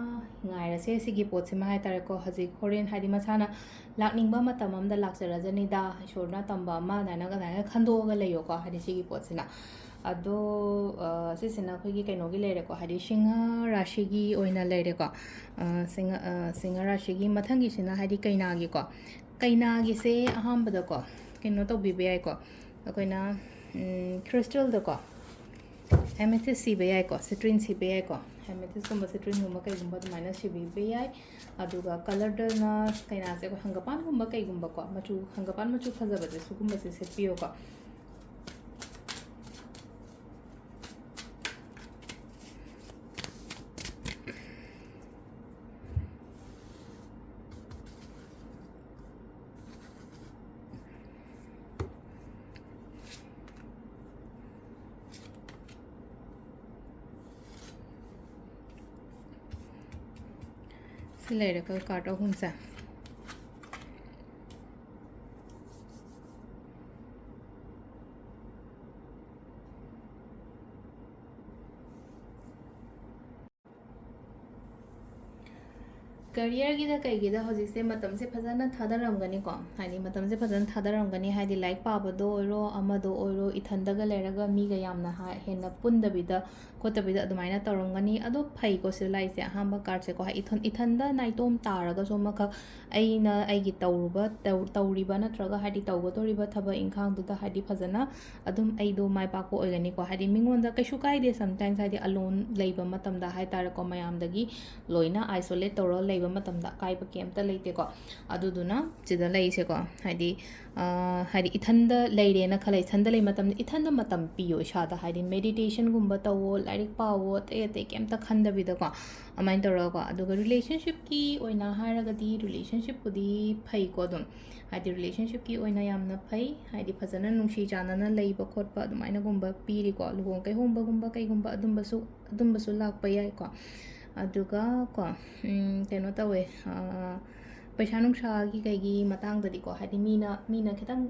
ngaira se sigi pot se mai tare ko haji horen hadi masana lakning ba matam am da laksara jani da shorna tamba ma dana ga dana khando ga leyo ko hadi sigi pot sina ado sisina khoi kai no gi lere ko hadi singa rashigi oina lere ko singa rashigi mathang gi sina hadi kaina gi ko kaina gi se aham bada ko keno to bi be ai ko akoina crystal da ko amethyst si be ai ko citrine si be ai ko amethyst gumba citrine gumba kai gumba minus si be ai aduga color da na kaina se ko hangapan gumba kai gumba ko machu hangapan machu khaza bade su gumba se piyo ko later ko kato humsa career gi da kai gi da hoji se matam se phajana thadaram gani ko hani matam se phajana thadaram gani haidi like pa ba do oiro ama do oiro ithanda ga leraga mi ga yamna ha henna punda bida kota bida adumaina taram gani ado phai ko se lai se hamba card se ko ha ithanda naitom taraga so maka aina aigi tawruba tawriba natraga hadi tawgo toriba thaba inkhang du da hadi phajana adum aido mai pa ko oigani ko hadi mingon da kaishu kai de sometimes hadi alone leiba matam da hai tar ko mayam dagi loina isolate tawro leiba matam da kai ba kemta leite ko aduduna chida leise ko hadi hadi ithanda leire na khalai thanda lei matam ithanda matam piyo shada hadi meditation gumba tawo like pawo te kemta khanda bida ko amain tawro ko aduga relationship ki oina haraga di relationship pudi phai ko dum hadi relationship ki oina yamna phai hadi phajana nungshi janana leiba khotpa adumaina gumba piri ko luhong kai homba gumba kai gumba adumbasu lakpa yai ko aduga ko keno tawe paisa nungsa gi kai gi matang dadi ko hadi mina khitang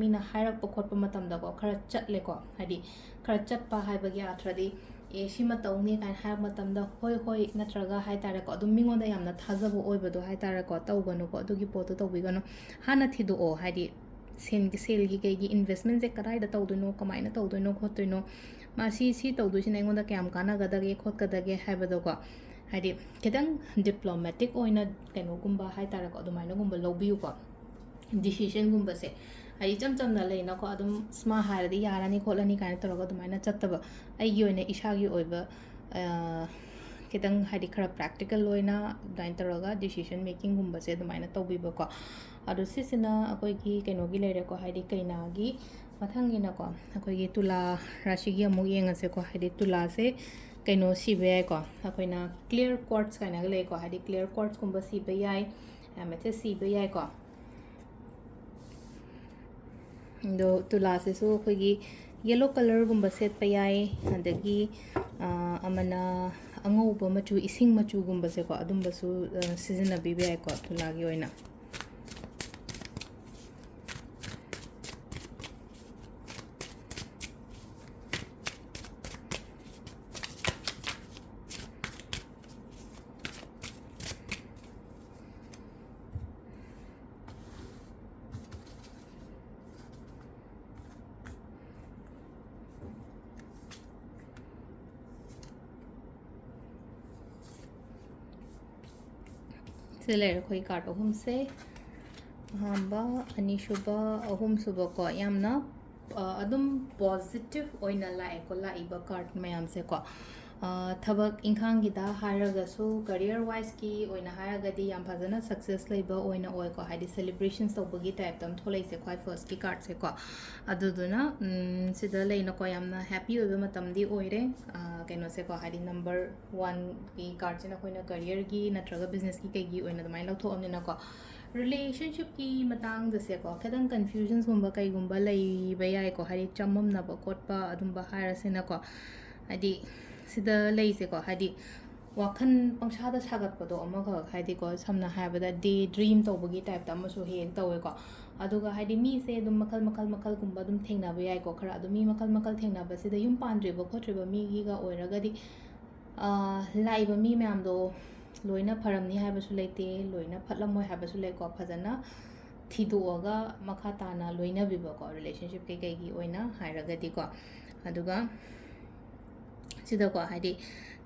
mina hairak pa khotpa matam da ko khara chatle ko hadi khara chatpa haiba gi athradi e sima tawni kan ha matam da hoi natraga hai tare ko adum mingon da yamna thajabo oibado hai tare ko tawganu ko adugi poto tawbiganu hana thidu o hadi sel gi kai gi investment je karai da tawduno kamaina tawduno khotuno ma si tawdu sin engon da kyam kana gada ge khot kada ge haibado ko hadi kedang diplomatic oina keno gumba hai tare ko adumaina gumba lobiu ko decision gumba se ai cham na leina ko adum sma haradi yarani kholani kan toroga adumaina chattaba ai gi oina ishagi oiba kedang hadi khara practical oina dain toroga decision making gumba se adumaina tawbiba ko adu sisina akoi gi keno gi lere ko hadi kaina gi mathangina ko akoi gi tula rashi gi amu yenga se ko hadi tula se keno sibe ko akoina clear quartz kaina le ko hadi clear quartz gumba sibe yai amethyst sibe yai ko do tula se so khoi yellow color gumba set pa yai adagi amana angouba machu ising machu gumba se ko adumba su season bi yai ko tula gi oina से लेर कोई काटो हमसे ꯑꯍꯥꯟꯕ ꯑꯅꯤꯁꯨꯕ ꯑꯍꯨꯝꯁꯨꯕ ꯀꯣ ꯌꯥꯝꯅ ꯑꯗꯨꯝ ꯄꯣꯖꯤꯇꯤቭ ꯑꯣꯏꯅ ꯂꯥꯛꯑꯦꯀꯣ ꯂꯥꯛꯏꯕ ꯀꯥꯔꯠ ꯃꯌꯥꯝꯁꯦ ꯀꯣ ꯊꯕꯛ ꯏꯪꯈꯥꯡꯒꯤꯗ ꯍꯥꯏꯔꯒꯁꯨ ꯀꯔꯤꯌꯔ ꯋꯥꯏꯁꯀꯤ ꯑꯣꯏꯅ ꯍꯥꯏꯔꯒꯗꯤ ꯌꯥꯝ ꯐꯖꯅ ꯁꯛꯁꯦꯁ ꯂꯩꯕ ꯑꯣꯏꯅ ꯑꯣꯏꯀꯣ ꯍꯥꯏꯗꯤ ꯁꯦꯂꯤꯕ꯭ꯔꯦꯁꯟ ꯇꯧꯕꯒꯤ ꯇꯥꯏꯞꯇ ꯑꯃ ꯊꯣꯛꯂꯛꯏꯁꯦ ꯈ꯭ꯋꯥꯏ ꯐꯥꯔꯁꯀꯤ ꯀꯥꯔꯠꯁꯦ ꯀꯣ ꯑꯗꯨꯗꯨꯅ ꯁꯤꯗ ꯂꯩꯅꯀꯣ ꯌꯥꯝꯅ ꯍꯦꯄꯤ ꯑꯣꯏꯕ ꯃꯇꯝꯗꯤ ꯑꯣꯏꯔꯦ ꯀꯩꯅꯣꯁꯦꯀꯣ ꯍꯥꯏꯗꯤ ꯅꯝꯕꯔ ꯋꯥꯟꯒꯤ ꯀꯥꯔꯠꯁꯤꯅ ꯑꯩꯈꯣꯏꯅ ꯀꯔꯤꯌꯔꯒꯤ ꯅꯠꯇ꯭ꯔꯒ ꯕꯤꯖꯤꯅꯦꯁꯀꯤ ꯀꯩꯒꯤ ꯑꯣꯏꯅ ꯑꯗꯨꯃꯥꯏꯅ ꯂꯧꯊꯣꯛꯑꯕꯅꯤꯅꯀꯣ ꯔꯤꯂꯦꯁꯟꯁꯤꯞꯀꯤ ꯃꯇꯥꯡꯗꯁꯦꯀꯣ ꯈꯤꯇꯪ ꯀꯟꯐ꯭ꯌꯨꯖꯟꯁꯒꯨꯝꯕ ꯀꯩꯒꯨꯝꯕ ꯂꯩꯕ ꯌꯥꯏꯀꯣ ꯍꯥꯏꯗꯤ ꯆꯃꯝꯅꯕ ꯈꯣꯠꯄ ꯑꯗꯨꯝꯕ ꯍꯥꯏꯔꯁꯤꯅꯀꯣ ꯍꯥꯏꯗꯤ ꯁꯤꯗ ꯂꯩꯁꯦꯀꯣ ꯍꯥꯏꯗꯤ ꯋꯥꯈꯜ ꯄꯪꯁꯥꯗ ꯁꯥꯒꯠꯄꯗꯣ ꯑꯃꯈꯛ ꯍꯥꯏꯗꯤꯀꯣ ꯁꯝꯅ ꯍꯥꯏꯔꯕꯗ ꯗꯦ ꯗ꯭रीꯝ ꯇꯧꯕꯒꯤ ꯇꯥꯏꯞꯇ ꯑꯃꯁꯨ ꯍꯦꯛ ꯇꯧꯋꯦꯀꯣ ꯑꯗꯨꯒ ꯍꯥꯏꯗꯤ ꯃꯤꯁꯦ ꯑꯗꯨꯝ ꯃꯈꯜꯒꯨꯝꯕ ꯑꯗꯨꯝ ꯊꯦꯡꯅꯕ ꯌꯥꯏꯀꯣ ꯈꯔ ꯑꯗꯨꯝ ꯃꯤ ꯃꯈꯜ ꯊꯦꯡꯅꯕꯁꯤꯗ ꯌꯨꯝ ꯄꯥꯟꯗ꯭ꯔꯤꯕ ꯈꯣꯠꯇ꯭ꯔꯤꯕ ꯃꯤꯒꯤꯒ ꯑꯣꯏꯔꯒꯗꯤ ꯂꯥꯛꯏꯕ ꯃꯤ ꯃꯌꯥꯝꯗꯣ ꯂꯣꯏꯅ ꯐꯔꯝꯅꯤ ꯍꯥꯏꯕꯁꯨ ꯂꯩꯇꯦ ꯂꯣꯏꯅ ꯐꯠꯂꯝꯃꯣꯏ ꯍꯥꯏꯕꯁꯨ ꯂꯩꯀꯣ ꯐꯖꯅ ꯊꯤꯗꯣꯛꯑꯒ ꯃꯈꯥ ꯇꯥꯅ ꯂꯣꯏꯅꯕꯤꯕꯀꯣ ꯔꯤꯂꯦꯁꯟship ꯀꯩꯒꯤ ꯑꯣꯏꯅ ꯍꯥꯏꯔꯒꯗꯤꯀꯣ ꯑꯗꯨꯒ ꯁꯤꯗꯀꯣ ꯍꯥꯏꯗꯤ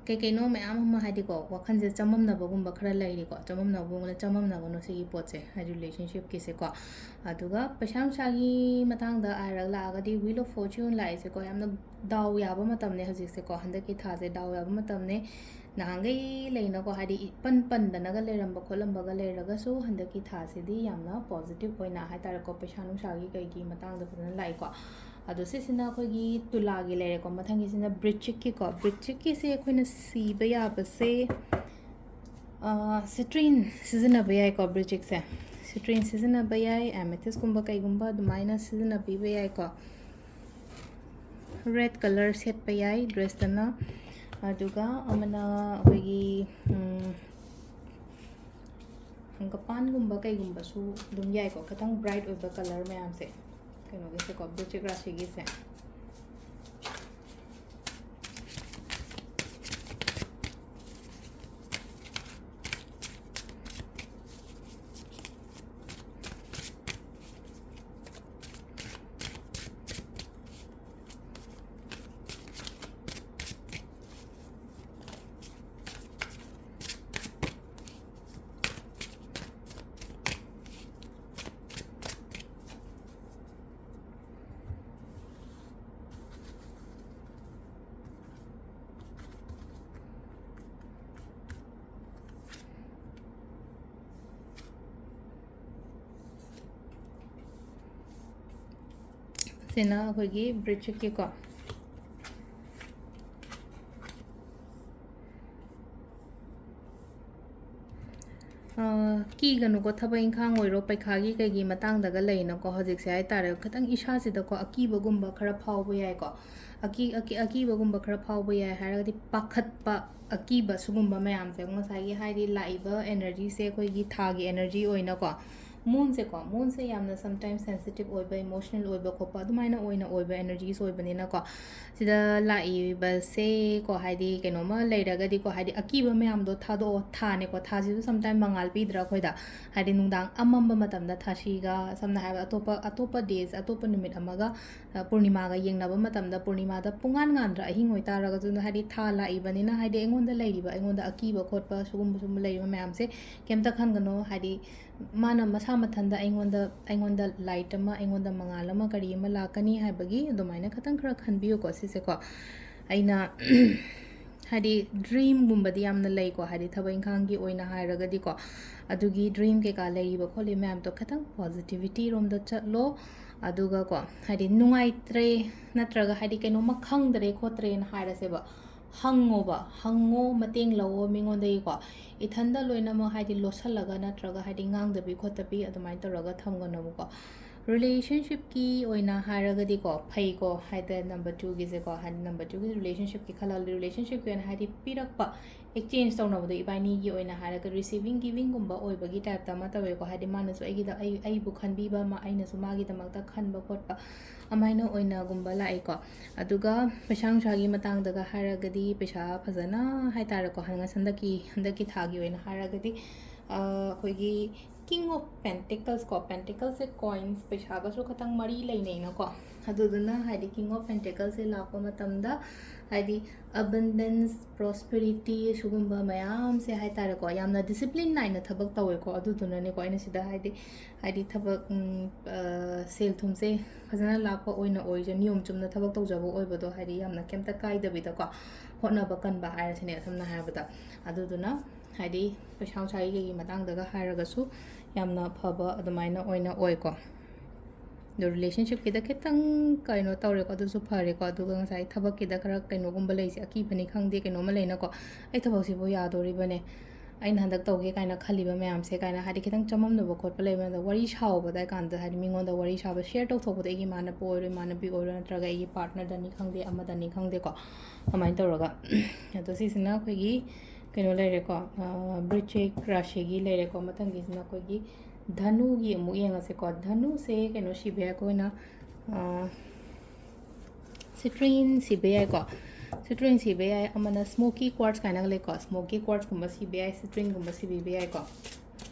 ꯀꯩꯅꯣ ꯃꯌꯥꯝ ꯑꯃ ꯍꯥꯏꯗꯤꯀꯣ ꯋꯥꯈꯜꯁꯦ ꯆꯃꯝꯅꯕꯒꯨꯝꯕ ꯈꯔ ꯂꯩꯔꯤꯀꯣ ꯆꯃꯝꯅꯒꯅꯣ ꯁꯤꯒꯤ ꯄꯣꯠꯁꯦ ꯍꯥꯏꯗꯤ ꯔꯤꯂꯦꯁꯟshipꯀꯤꯁꯦꯀꯣ ꯑꯗꯨꯒ ꯄꯩꯁꯥ ꯅꯨꯡꯁꯥꯒꯤ ꯃꯇꯥꯡꯗ ꯂꯥꯛꯑꯒꯗꯤ ꯋꯤꯜ ꯑꯣꯐ ꯐꯣꯔꯆꯨꯟ ꯂꯥꯛꯏꯁꯦꯀꯣ ꯌꯥꯝꯅ ꯗꯥꯎ ꯌꯥꯕ ꯃꯇꯝꯅꯦ ꯍꯧꯖꯤꯛꯁꯦꯀꯣ ꯍꯟꯗꯛꯀꯤ ꯊꯥꯁꯦ ꯗꯥꯎ ꯌꯥꯕ ꯃꯇꯝꯅꯦ ꯅꯍꯥꯟꯈꯩ ꯂꯩꯅꯀꯣ ꯍꯥꯏꯗꯤ ꯄꯟꯗꯅꯒ ꯂꯩꯔꯝꯕ ꯈꯣꯠꯂꯝꯕꯒ ꯂꯩꯔꯒꯁꯨ ꯍꯟꯗꯛꯀꯤ ꯊꯥꯁꯤꯗꯤ ꯌꯥꯝꯅ ꯄꯣꯖꯤꯇꯤቭ ꯑꯣꯏꯅ ꯍꯥꯏꯇꯥꯔꯦꯀꯣ ꯄꯩꯁꯥ ꯅꯨꯡꯁꯥꯒꯤ ꯀꯩꯒꯤ ꯃꯇꯥꯡꯗ ꯐꯖꯅ ꯂꯥꯛꯏꯀꯣ ꯑꯗꯣ ꯁꯤꯁꯤꯅ ꯑꯩꯈꯣꯏꯒꯤ ꯇꯨꯂꯥꯒꯤ ꯂꯩꯔꯦꯀꯣ ꯃꯊꯪꯒꯤꯁꯤꯅ ꯕ꯭ꯔꯤꯆꯤꯛꯀꯤꯀꯣ ꯕ꯭ꯔꯤꯆꯤꯛꯀꯤꯁꯦ ꯑꯩꯈꯣꯏꯅ ꯁꯤꯕ ꯌꯥꯕꯁꯦ ꯁꯤꯇ꯭ꯔꯤꯟ ꯁꯤꯖꯤꯟꯅꯕ ꯌꯥꯏꯀꯣ ꯕ꯭ꯔꯤꯆꯤꯛꯁꯦ ꯁꯤꯇ꯭ꯔꯤꯟ ꯁꯤꯖꯤꯟꯅꯕ ꯌꯥꯏ ꯑꯦꯃꯦꯊꯤꯁꯀꯨꯝꯕ ꯀꯩꯒꯨꯝꯕ ꯑꯗꯨꯃꯥꯏꯅ ꯁꯤꯖꯤꯟꯅꯕꯤꯕ ꯌꯥꯏꯀꯣ ꯔꯦꯗ ꯀꯂꯔ ꯁꯦꯠꯄ ꯌꯥꯏ ꯗ꯭ꯔꯦꯁꯇꯅ ꯑꯗꯨꯒ ꯑꯃꯅ ꯑꯩꯈꯣꯏꯒꯤ ꯍꯪꯒꯄꯥꯟꯒꯨꯝꯕ ꯀꯩꯒꯨꯝꯕꯁꯨ ꯑꯗꯨꯝ ꯌꯥꯏꯀꯣ ꯈꯤꯇꯪ ꯕ꯭ꯔꯥꯏꯠ ꯑꯣꯏꯕ ꯀꯂꯔ ꯃꯌꯥꯝꯁꯦ ꯀꯩꯅꯣꯒꯤꯁꯦꯀꯣ ꯕ꯭ꯔꯤꯆꯤꯛ ꯔꯥꯁꯤꯒꯤꯁꯦ ꯁꯤꯅ ꯑꯩꯈꯣꯏꯒꯤ ꯕ꯭ꯔꯤꯆꯤꯛꯀꯤꯀꯣ ꯀꯤꯒꯅꯨꯀꯣ ꯊꯕꯛ ꯏꯪꯈꯥꯡ ꯑꯣꯏꯔꯣ ꯄꯩꯈꯥꯒꯤ ꯀꯩꯒꯤ ꯃꯇꯥꯡꯗꯒ ꯂꯩꯅꯀꯣ ꯍꯧꯖꯤꯛꯁꯦ ꯍꯥꯏꯇꯥꯔꯦ ꯈꯤꯇꯪ ꯏꯁꯥꯁꯤꯗꯀꯣ ꯑꯀꯤꯕꯒꯨꯝꯕ ꯈꯔ ꯐꯥꯎꯕ ꯌꯥꯏꯀꯣ ꯑꯀꯤꯕꯒꯨꯝꯕ ꯈꯔ ꯐꯥꯎꯕ ꯌꯥꯏ ꯍꯥꯏꯔꯒꯗꯤ ꯄꯥꯈꯠꯄ ꯑꯀꯤꯕ ꯁꯤꯒꯨꯝꯕ ꯃꯌꯥꯝꯁꯦ ꯉꯁꯥꯏꯒꯤ ꯍꯥꯏꯗꯤ ꯂꯥꯛꯏꯕ ꯑꯦꯅꯔꯖꯤꯁꯦ ꯑꯩꯈꯣꯏꯒꯤ ꯊꯥꯒꯤ ꯑꯦꯅꯔꯖꯤ ꯑꯣꯏꯅꯀꯣ ꯃꯨꯟꯁꯦ ꯌꯥꯝꯅ ꯁꯝꯇꯥꯏꯝꯁ ꯁꯦꯟꯁꯤꯇꯤꯞ ꯑꯣꯏꯕ ꯏꯃꯣꯁꯅꯦꯜ ꯑꯣꯏꯕ ꯈꯣꯠꯄ ꯑꯗꯨꯃꯥꯏꯅ ꯑꯣꯏꯕ ꯑꯦꯅꯔꯖꯤꯁ ꯑꯣꯏꯕꯅꯤꯅꯀꯣ ꯁꯤꯗ ꯂꯥꯛꯏꯕꯁꯦ ꯀꯣ ꯍꯥꯏꯗꯤ ꯀꯩꯅꯣꯝꯃ ꯂꯩꯔꯒꯗꯤꯀꯣ ꯍꯥꯏꯗꯤ ꯑꯀꯤꯕ ꯃꯌꯥꯝꯗꯣ ꯊꯥꯗꯣꯛꯑꯣ ꯊꯥꯅꯦꯀꯣ ꯊꯥꯁꯤꯁꯨ ꯁꯝꯇꯥꯏꯝ ꯃꯉꯥꯜ ꯄꯤꯗ꯭ꯔꯥ ꯑꯩꯈꯣꯏꯗ ꯍꯥꯏꯗꯤ ꯅꯨꯡꯗꯥꯡ ꯑꯃꯝꯕ ꯃꯇꯝꯗ ꯊꯥꯁꯤꯒ ꯁꯝꯅ ꯍꯥꯏꯔꯕꯗ ꯑꯇꯣꯞꯄ ꯗꯦꯖ ꯑꯇꯣꯞꯄ ꯅꯨꯃꯤꯠ ꯑꯃꯒ ꯄꯨꯔꯅꯤꯃꯥꯒ ꯌꯦꯡꯅꯕ ꯃꯇꯝꯗ ꯄꯨꯔꯅꯤꯃꯥꯗ ꯄꯨꯡꯉꯥꯟꯗ꯭ꯔꯥ ꯑꯍꯤꯡ ꯑꯣꯏꯇꯥꯔꯒꯁꯨ ꯍꯥꯏꯗꯤ ꯊꯥ ꯂꯥꯛꯏꯕꯅꯤꯅ ꯍꯥꯏꯗꯤ ꯑꯩꯉꯣꯟꯗ ꯑꯀꯤꯕ ꯈꯣꯠꯄ ꯁꯨꯝꯕ ꯂꯩꯔꯤꯕ ꯃꯌꯥꯝꯁꯦ ꯀꯩꯝꯇ ꯈꯟꯒꯅꯣ ꯍꯥꯏꯗꯤ ꯃꯥꯅ ꯃꯁꯥ ꯃꯊꯟꯇ ꯑꯩꯉꯣꯟꯗ ꯂꯥꯏꯠ ꯑꯃ ꯑꯩꯉꯣꯟꯗ ꯃꯉꯥꯜ ꯑꯃ ꯀꯔꯤ ꯑꯃ ꯂꯥꯛꯀꯅꯤ ꯍꯥꯏꯕꯒꯤ ꯑꯗꯨꯃꯥꯏꯅ ꯈꯔ ꯈꯟꯕꯤꯌꯨꯀꯣ ꯁꯤꯁꯦꯀꯣ ꯑꯩꯅ ꯍꯥꯏꯗꯤ ꯗ꯭रीꯝꯒꯨꯝꯕꯗꯤ ꯌꯥꯝꯅ ꯂꯩꯀꯣ ꯍꯥꯏꯗꯤ ꯊꯕꯛ ꯏꯪꯈꯥꯡꯒꯤ ꯑꯣꯏꯅ ꯍꯥꯏꯔꯒꯗꯤꯀꯣ ꯑꯗꯨꯒꯤ ꯗ꯭रीꯝ ꯀꯩꯀꯥ ꯂꯩꯔꯤꯕ ꯈꯣꯠꯂꯤꯕ ꯃꯌꯥꯝꯗꯣ ꯈꯤꯇꯪ ꯄꯣꯖꯤꯇꯤꯚꯤꯇꯤꯔꯣꯝꯗ ꯆꯠꯂꯣ ꯑꯗꯨꯒꯀꯣ ꯍꯥꯏꯗꯤ ꯅꯨꯡꯉꯥꯏꯇ꯭ꯔꯦ ꯅꯠꯇ꯭ꯔꯒ ꯍꯥꯏꯗꯤ ꯀꯩꯅꯣꯝꯃ ꯈꯪꯗ꯭ꯔꯦ ꯈꯣꯠꯇ꯭ꯔꯦꯅ ꯍꯥꯏꯔꯁꯦꯕ ꯍꯪꯉꯣ ꯃꯇꯦꯡ ꯂꯧꯋꯣ ꯃꯤꯉꯣꯟꯗꯒꯤꯀꯣ ꯏꯊꯟꯗ ꯂꯣꯏꯅꯃꯛ ꯍꯥꯏꯗꯤ ꯂꯣꯠꯁꯜꯂꯒ ꯅꯠꯇ꯭ꯔꯒ ꯍꯥꯏꯗꯤ ꯉꯥꯡꯗꯕꯤ ꯈꯣꯠꯇꯕꯤ ꯑꯗꯨꯃꯥꯏꯅ ꯇꯧꯔꯒ ꯊꯝꯒꯅꯣꯕꯀꯣ ꯔꯤꯂꯦꯁꯟshipꯀꯤ ꯑꯣꯏꯅ ꯍꯥꯏꯔꯒꯗꯤꯀꯣ ꯐꯩꯀꯣ ꯍꯥꯏꯗꯤ ꯅꯝꯕꯔ 2ꯒꯤꯁꯦꯀꯣ ꯍꯥꯏꯗꯤ ꯅꯝꯕꯔ 2ꯒꯤ ꯔꯤꯂꯦꯁꯟshipꯀꯤ ꯔꯤꯂꯦꯁꯟshipꯀꯤ ꯑꯣꯏꯅ ꯍꯥꯏꯗꯤ ꯄꯤꯔꯛꯄ ꯑꯦꯛꯆꯦꯟꯖ ꯇꯧꯅꯕꯗꯣ ꯏꯕꯥꯅꯤꯒꯤ ꯑꯣꯏꯅ ꯍꯥꯏꯔꯒ ꯔꯤꯁꯤꯚꯤꯡ ꯒꯤꯚꯤꯡꯒꯨꯝꯕ ꯑꯣꯏꯕꯒꯤ ꯇꯥꯏꯞꯇ ꯑꯃ ꯇꯧꯋꯦꯀꯣ ꯍꯥꯏꯗꯤ ꯃꯥꯅꯁꯨ ꯑꯩꯕꯨ ꯈꯟꯕꯤꯕ ꯑꯩꯅꯁꯨ ꯃꯥꯒꯤꯗꯃꯛꯇ ꯈꯟꯕ ꯈꯣꯠꯄ ꯑꯃꯥꯏꯅ ꯑꯣꯏꯅꯒꯨꯝꯕ ꯂꯥꯛꯏꯀꯣ ꯑꯗꯨꯒ ꯄꯩꯁꯥ ꯅꯨꯡꯁꯥꯒꯤ ꯃꯇꯥꯡꯗꯒ ꯍꯥꯏꯔꯒꯗꯤ ꯄꯩꯁꯥ ꯐꯖꯅ ꯍꯥꯏꯇꯥꯔꯦꯀꯣ ꯍꯟꯗꯛꯀꯤ ꯊꯥꯒꯤ ꯑꯣꯏꯅ ꯍꯥꯏꯔꯒꯗꯤ ꯑꯩꯈꯣꯏꯒꯤ king of pentacles ko pentacles se coins paisa ga su khatang mari lai nei na ko aduduna haidi king of pentacles se lakpa matamda haidi abundance prosperity sugumba mayam se hai tare ko yamna discipline nai na thabak tawe ko aduduna ne ko ina sida haidi thabak sel thum se phajana lakpa oina oije niyom chumna thabak tawjabo oibado haidi yamna kemta kai dabida ko hotna bakan ba haira sine thamna haibada aduduna haidi paisang sai gi matang daga hairaga su yamna phaba adumaina oina oi ko the relationship kida ketang kaino tawre ko du su phare ko du ga sai thabak kida kara kaino gumba lei se aki bani khangde kaino ma leina ko ai thabak si bo ya dori bane ai na dak tawge kaina khali ba mayam se kaina hadi ketang chamam no khot pa lei ma da wari shaw ba da kan da hadi mingon da wari shaw ba share to thok ba egi mana po oi mana bi oi na traga egi partner da ni khangde ama da ni khangde ko amai tawraga to si sina khoi gi kaino leire ko Rashigi Rashigi leire ko matang gi sina khoi gi dhanu gi amu yenga se ko dhanu se kaino shibe ko na citrine sibe ko citrine sibe amana smoky quartz kaina le ko smoky quartz kumba sibe citrine kumba sibe ko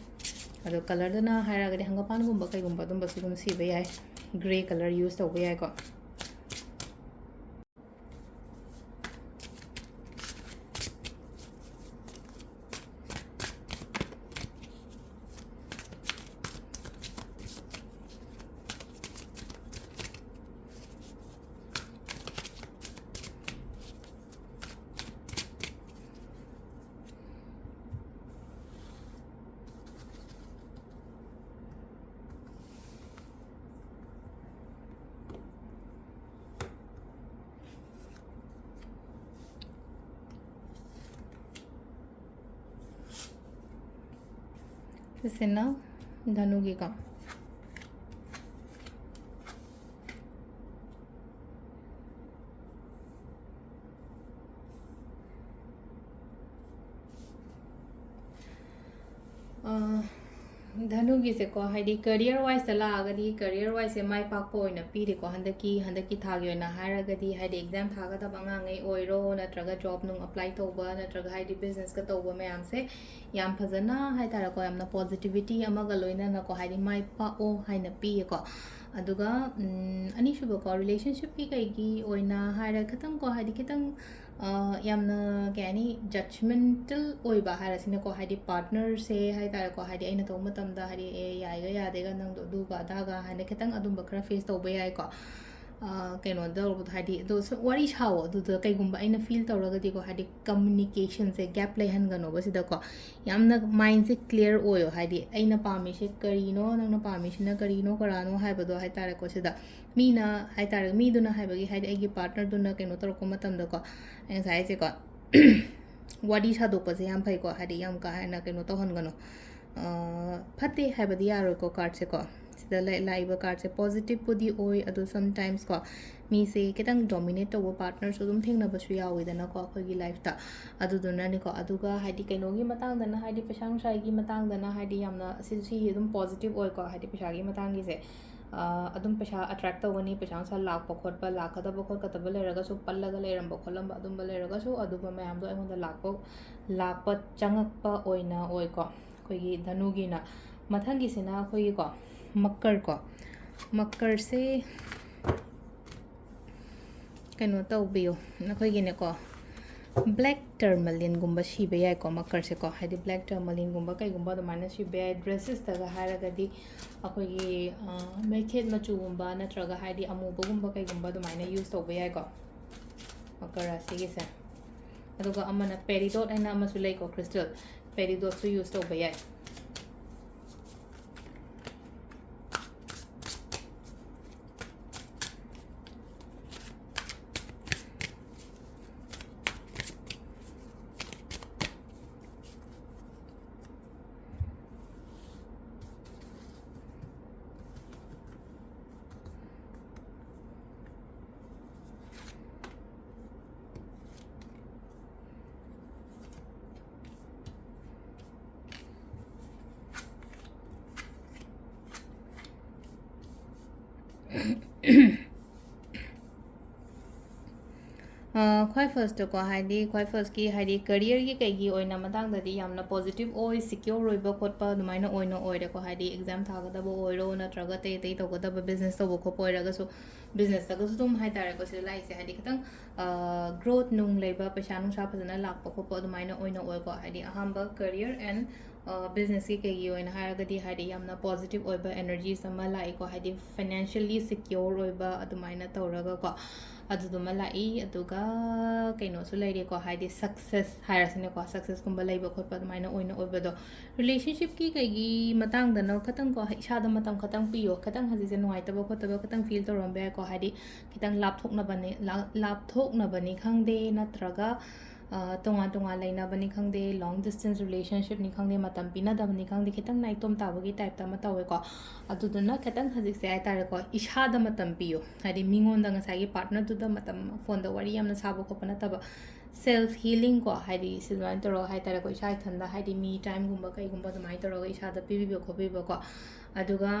ado color dana haira ga hangapan kumba kai kumba dum basi kum sibe gray color use to be ko this is now dhanu gi ka धनु की से को Heidi career wise ला गदी career wise से माइ पाक पोइना पीरे को हंदकी थागे ना हारा गदी हाइडी एग्जाम थागा तब अंगांगै ओइरो नत्रगा जॉब नु अप्लाई तोबा नत्रगा हाइडी बिजनेस का तोबा मैम से याम फजना हाइ तारा को यामना पॉजिटिविटी अमगा लोइना न को हाइडी माइ पाओ हाइना पीए को अदुगा अनिशुब को रिलेशनशिप की कईगी ओइना हाइरा खतम को हाइडी खतम यामना कैनी जजमेंटल ओइबा हाइरासिना को हाइडी पार्टनर से हाइ तारा को हाइडी अइना तो मतमदा हाइडी ए याइगा यादेगा नंग दो दुगा दागा हाइना खतम अदुम बखरा फेस तोबा याइ को कहीं हादी वरी साओ कईगुब अना फील तौरगदी को हादी कम्युनिकेशन से गैप लेहनगनोबसीदको यामना माइंड से क्लियर ओयो हादी अना पामीसे करीनो नंगना पामीसिना करीनो करानो हाइबदो हाइतारेको सिदा मीना हाइतारे मीदुना हाइबगी हादी एगी पार्टनर दुना कइनो तोरको मतमदको एंसाइसेको वरी सादोपसे याम फैको हादी याम का हाना कइनो तोहनगनो फते हाइबदी यारोको कार्ड से को लाइव कार्ड से पॉजिटिव पुदी ओय अदो समटाइम्स को मी से कितंग डोमिनेट तव पार्टनर सो दुम थेंगना बसु यावेदना को अखोगी लाइफ ता अदुदुना नि को अदुगा हाइडी कैनोगी मतांग दना हाइडी पेशांग साइगी मतांग दना हाइडी यामना सी दुम पॉजिटिव ओय को हाइडी पेशागी मतांगी से अदुम पेशा अट्रैक्ट तवनी पेशांग सा लाख पखोट प लाख दब पखोट कतब लेरगा सो पल्लगा लेरम बखोलम अदुम लेरगा सो अदुबा मयाम दो अमोदा लाख प चंगक प ओइना ओय को खोगी धनुगी ना मथंगी सिना खोगी को मकर से कनो तौबियो नखोइगिने को ब्लैक टर्मलिन गुम्बा सिबे याइ को मकर से को हाइदि ब्लैक टर्मलिन गुम्बा कई गुम्बा दमाना सिबे याइ ड्रेसेस तगा हारगदी अखोइगी मैखेत मचु गुम्बा नत्रगा हाइदि अमुबा गुम्बा कई गुम्बा दमाना यूज तौबे याइ को मकर राशि के से अदुगा अमना पेरिडोट एना अमसु लेको क्रिस्टल पेरिडोट सु यूज तौबे याइ ꯈ꯭ꯋꯥꯏ ꯐꯥꯔꯁꯇꯀꯣ ꯍꯥꯏꯗꯤ ꯈ꯭ꯋꯥꯏ ꯐꯥꯔꯁꯀꯤ ꯍꯥꯏꯗꯤ ꯀꯔꯤꯌꯔꯒꯤ ꯀꯩꯒꯤ ꯑꯣꯏꯅ ꯃꯇꯥꯡꯗꯗꯤ ꯌꯥꯝꯅ ꯄꯣꯖꯤꯇꯤቭ ꯑꯣꯏ ꯁꯤꯀ꯭ꯌꯣꯔ ꯑꯣꯏꯕ ꯈꯣꯠꯄ ꯑꯗꯨꯃꯥꯏꯅ ꯑꯣꯏꯔꯦꯀꯣ ꯍꯥꯏꯗꯤ ꯑꯦꯛꯖꯥꯝ ꯊꯥꯒꯗꯕ ꯑꯣꯏꯔꯣ ꯅꯠꯇ꯭ꯔꯒ ꯑꯇꯩ ꯑꯇꯩ ꯇꯧꯒꯗꯕ ꯕꯤꯖꯤꯅꯦꯁ ꯇꯧꯕ ꯈꯣꯠꯄ ꯑꯣꯏꯔꯒꯁꯨ ꯕꯤꯖꯤꯅꯦꯁꯇꯒꯁꯨ ꯑꯗꯨꯝ ꯍꯥꯏꯇꯥꯔꯦꯀꯣ ꯁꯤꯗ ꯂꯥꯛꯏꯁꯦ ꯍꯥꯏꯗꯤ ꯈꯤꯇꯪ ꯒ꯭ꯔꯣꯠ ꯅꯨꯡ ꯂꯩꯕ ꯄꯩꯁꯥ ꯅꯨꯡꯁꯥ ꯐꯖꯅ ꯂꯥꯛꯄ ꯈꯣꯠꯄ ꯑꯗꯨꯃꯥꯏꯅ ꯑꯣꯏꯅ ꯑꯣꯏꯀꯣ ꯍꯥꯏꯗꯤ ꯑꯍꯥꯟꯕ ꯀꯔꯤꯌꯔ ꯑꯦꯟ ꯕꯤꯖꯤꯅꯦꯁꯀꯤ ꯀꯩꯒꯤ ꯑꯣꯏꯅ ꯍꯥꯏꯔꯒꯗꯤ ꯍꯥꯏꯗꯤ ꯌꯥꯝꯅ ꯄꯣꯖꯤꯇꯤቭ ꯑꯣꯏꯕ ꯑꯦꯅꯔꯖꯤꯁ ꯑꯃ ꯂꯥꯛꯏꯀꯣ ꯍꯥꯏꯗꯤ ꯐꯥꯏꯅꯥꯟꯁꯤꯌꯦꯜꯂꯤ ꯁꯤꯀ꯭ꯌꯣꯔ ꯑꯣꯏꯕ ꯑꯗꯨꯃꯥꯏꯅ ꯇꯧꯔꯒꯀꯣ ꯑꯗꯨꯗꯨꯃ ꯂꯥꯛꯏ ꯑꯗꯨꯒ ꯀꯩꯅꯣꯁꯨ ꯂꯩꯔꯦꯀꯣ ꯍꯥꯏꯗꯤ ꯁꯛꯁꯦꯁ ꯍꯥꯏꯔꯁꯤꯅꯦꯀꯣ ꯁꯛꯁꯦꯁꯀꯨꯝꯕ ꯂꯩꯕ ꯈꯣꯠꯄ ꯑꯗꯨꯃꯥꯏꯅ ꯑꯣꯏꯅ ꯑꯣꯏꯕꯗꯣ ꯔꯤꯂꯦꯁꯟꯁꯤꯞꯀꯤ ꯀꯩꯒꯤ ꯃꯇꯥꯡꯗꯅ ꯈꯇꯪꯀꯣ ꯏꯁꯥꯗ ꯃꯇꯝ ꯈꯇꯪ ꯄꯤꯌꯣ ꯈꯤꯇꯪ ꯍꯧꯖꯤꯛꯁꯦ ꯅꯨꯡꯉꯥꯏꯇꯕ ꯈꯣꯠꯇꯕ ꯈꯤꯇꯪ ꯐꯤꯜ ꯇꯧꯔꯝꯕ ꯌꯥꯏꯀꯣ ꯍꯥꯏꯗꯤ ꯈꯤꯇꯪ ꯂꯥꯞꯊꯣꯛꯅꯕꯅꯤ ꯈꯪꯗꯦ ꯅꯠꯇ꯭ꯔꯒ ꯇꯣꯉꯥꯟ ꯇꯣꯉꯥꯟ ꯂꯩꯅꯕꯅꯤ ꯈꯪꯗꯦ ꯂꯣꯡ ꯗꯤꯁꯇꯦꯟꯁ ꯔꯤꯂꯦꯁꯟꯁꯤꯞꯅꯤ ꯈꯪꯗꯦ ꯃꯇꯝ ꯄꯤꯅꯗꯕꯅꯤ ꯈꯪꯗꯦ ꯈꯤꯇꯪ ꯅꯥꯏꯇꯣꯝ ꯇꯥꯕꯒꯤ ꯇꯥꯏꯞꯇ ꯑꯃ ꯇꯧꯋꯦꯀꯣ ꯑꯗꯨꯗꯨꯅ ꯈꯤꯇꯪ ꯍꯧꯖꯤꯛꯁꯦ ꯍꯥꯏꯇꯥꯔꯦꯀꯣ ꯏꯁꯥꯗ ꯃꯇꯝ ꯄꯤꯌꯣ ꯍꯥꯏꯗꯤ ꯃꯤꯉꯣꯟꯗ ꯉꯁꯥꯏꯒꯤ ꯄꯥꯔꯠꯅꯔꯗꯨꯗ ꯃꯇꯝ ꯐꯣꯟꯗ ꯋꯥꯔꯤ ꯌꯥꯝꯅ ꯁꯥꯕ ꯈꯣꯠꯄ ꯅꯠꯇꯕ ꯁꯦꯜꯐ ꯍꯤꯂꯤꯡ ꯀꯣ ꯍꯥꯏꯗꯤ ꯁꯨꯃꯥꯏꯅ ꯇꯧꯔꯒ ꯍꯥꯏꯇꯥꯔꯦꯀꯣ ꯏꯁꯥ ꯏꯊꯟꯗ ꯍꯥꯏꯗꯤ ꯃꯤ ꯇꯥꯏꯝꯒꯨꯝꯕ ꯀꯩꯒꯨꯝꯕ ꯑꯗꯨꯃꯥꯏꯅ ꯇꯧꯔꯒ ꯏꯁꯥꯗ ꯄꯤꯕꯤꯕ ꯈꯣꯠꯄꯤꯕꯀꯣ ꯑꯗꯨꯒ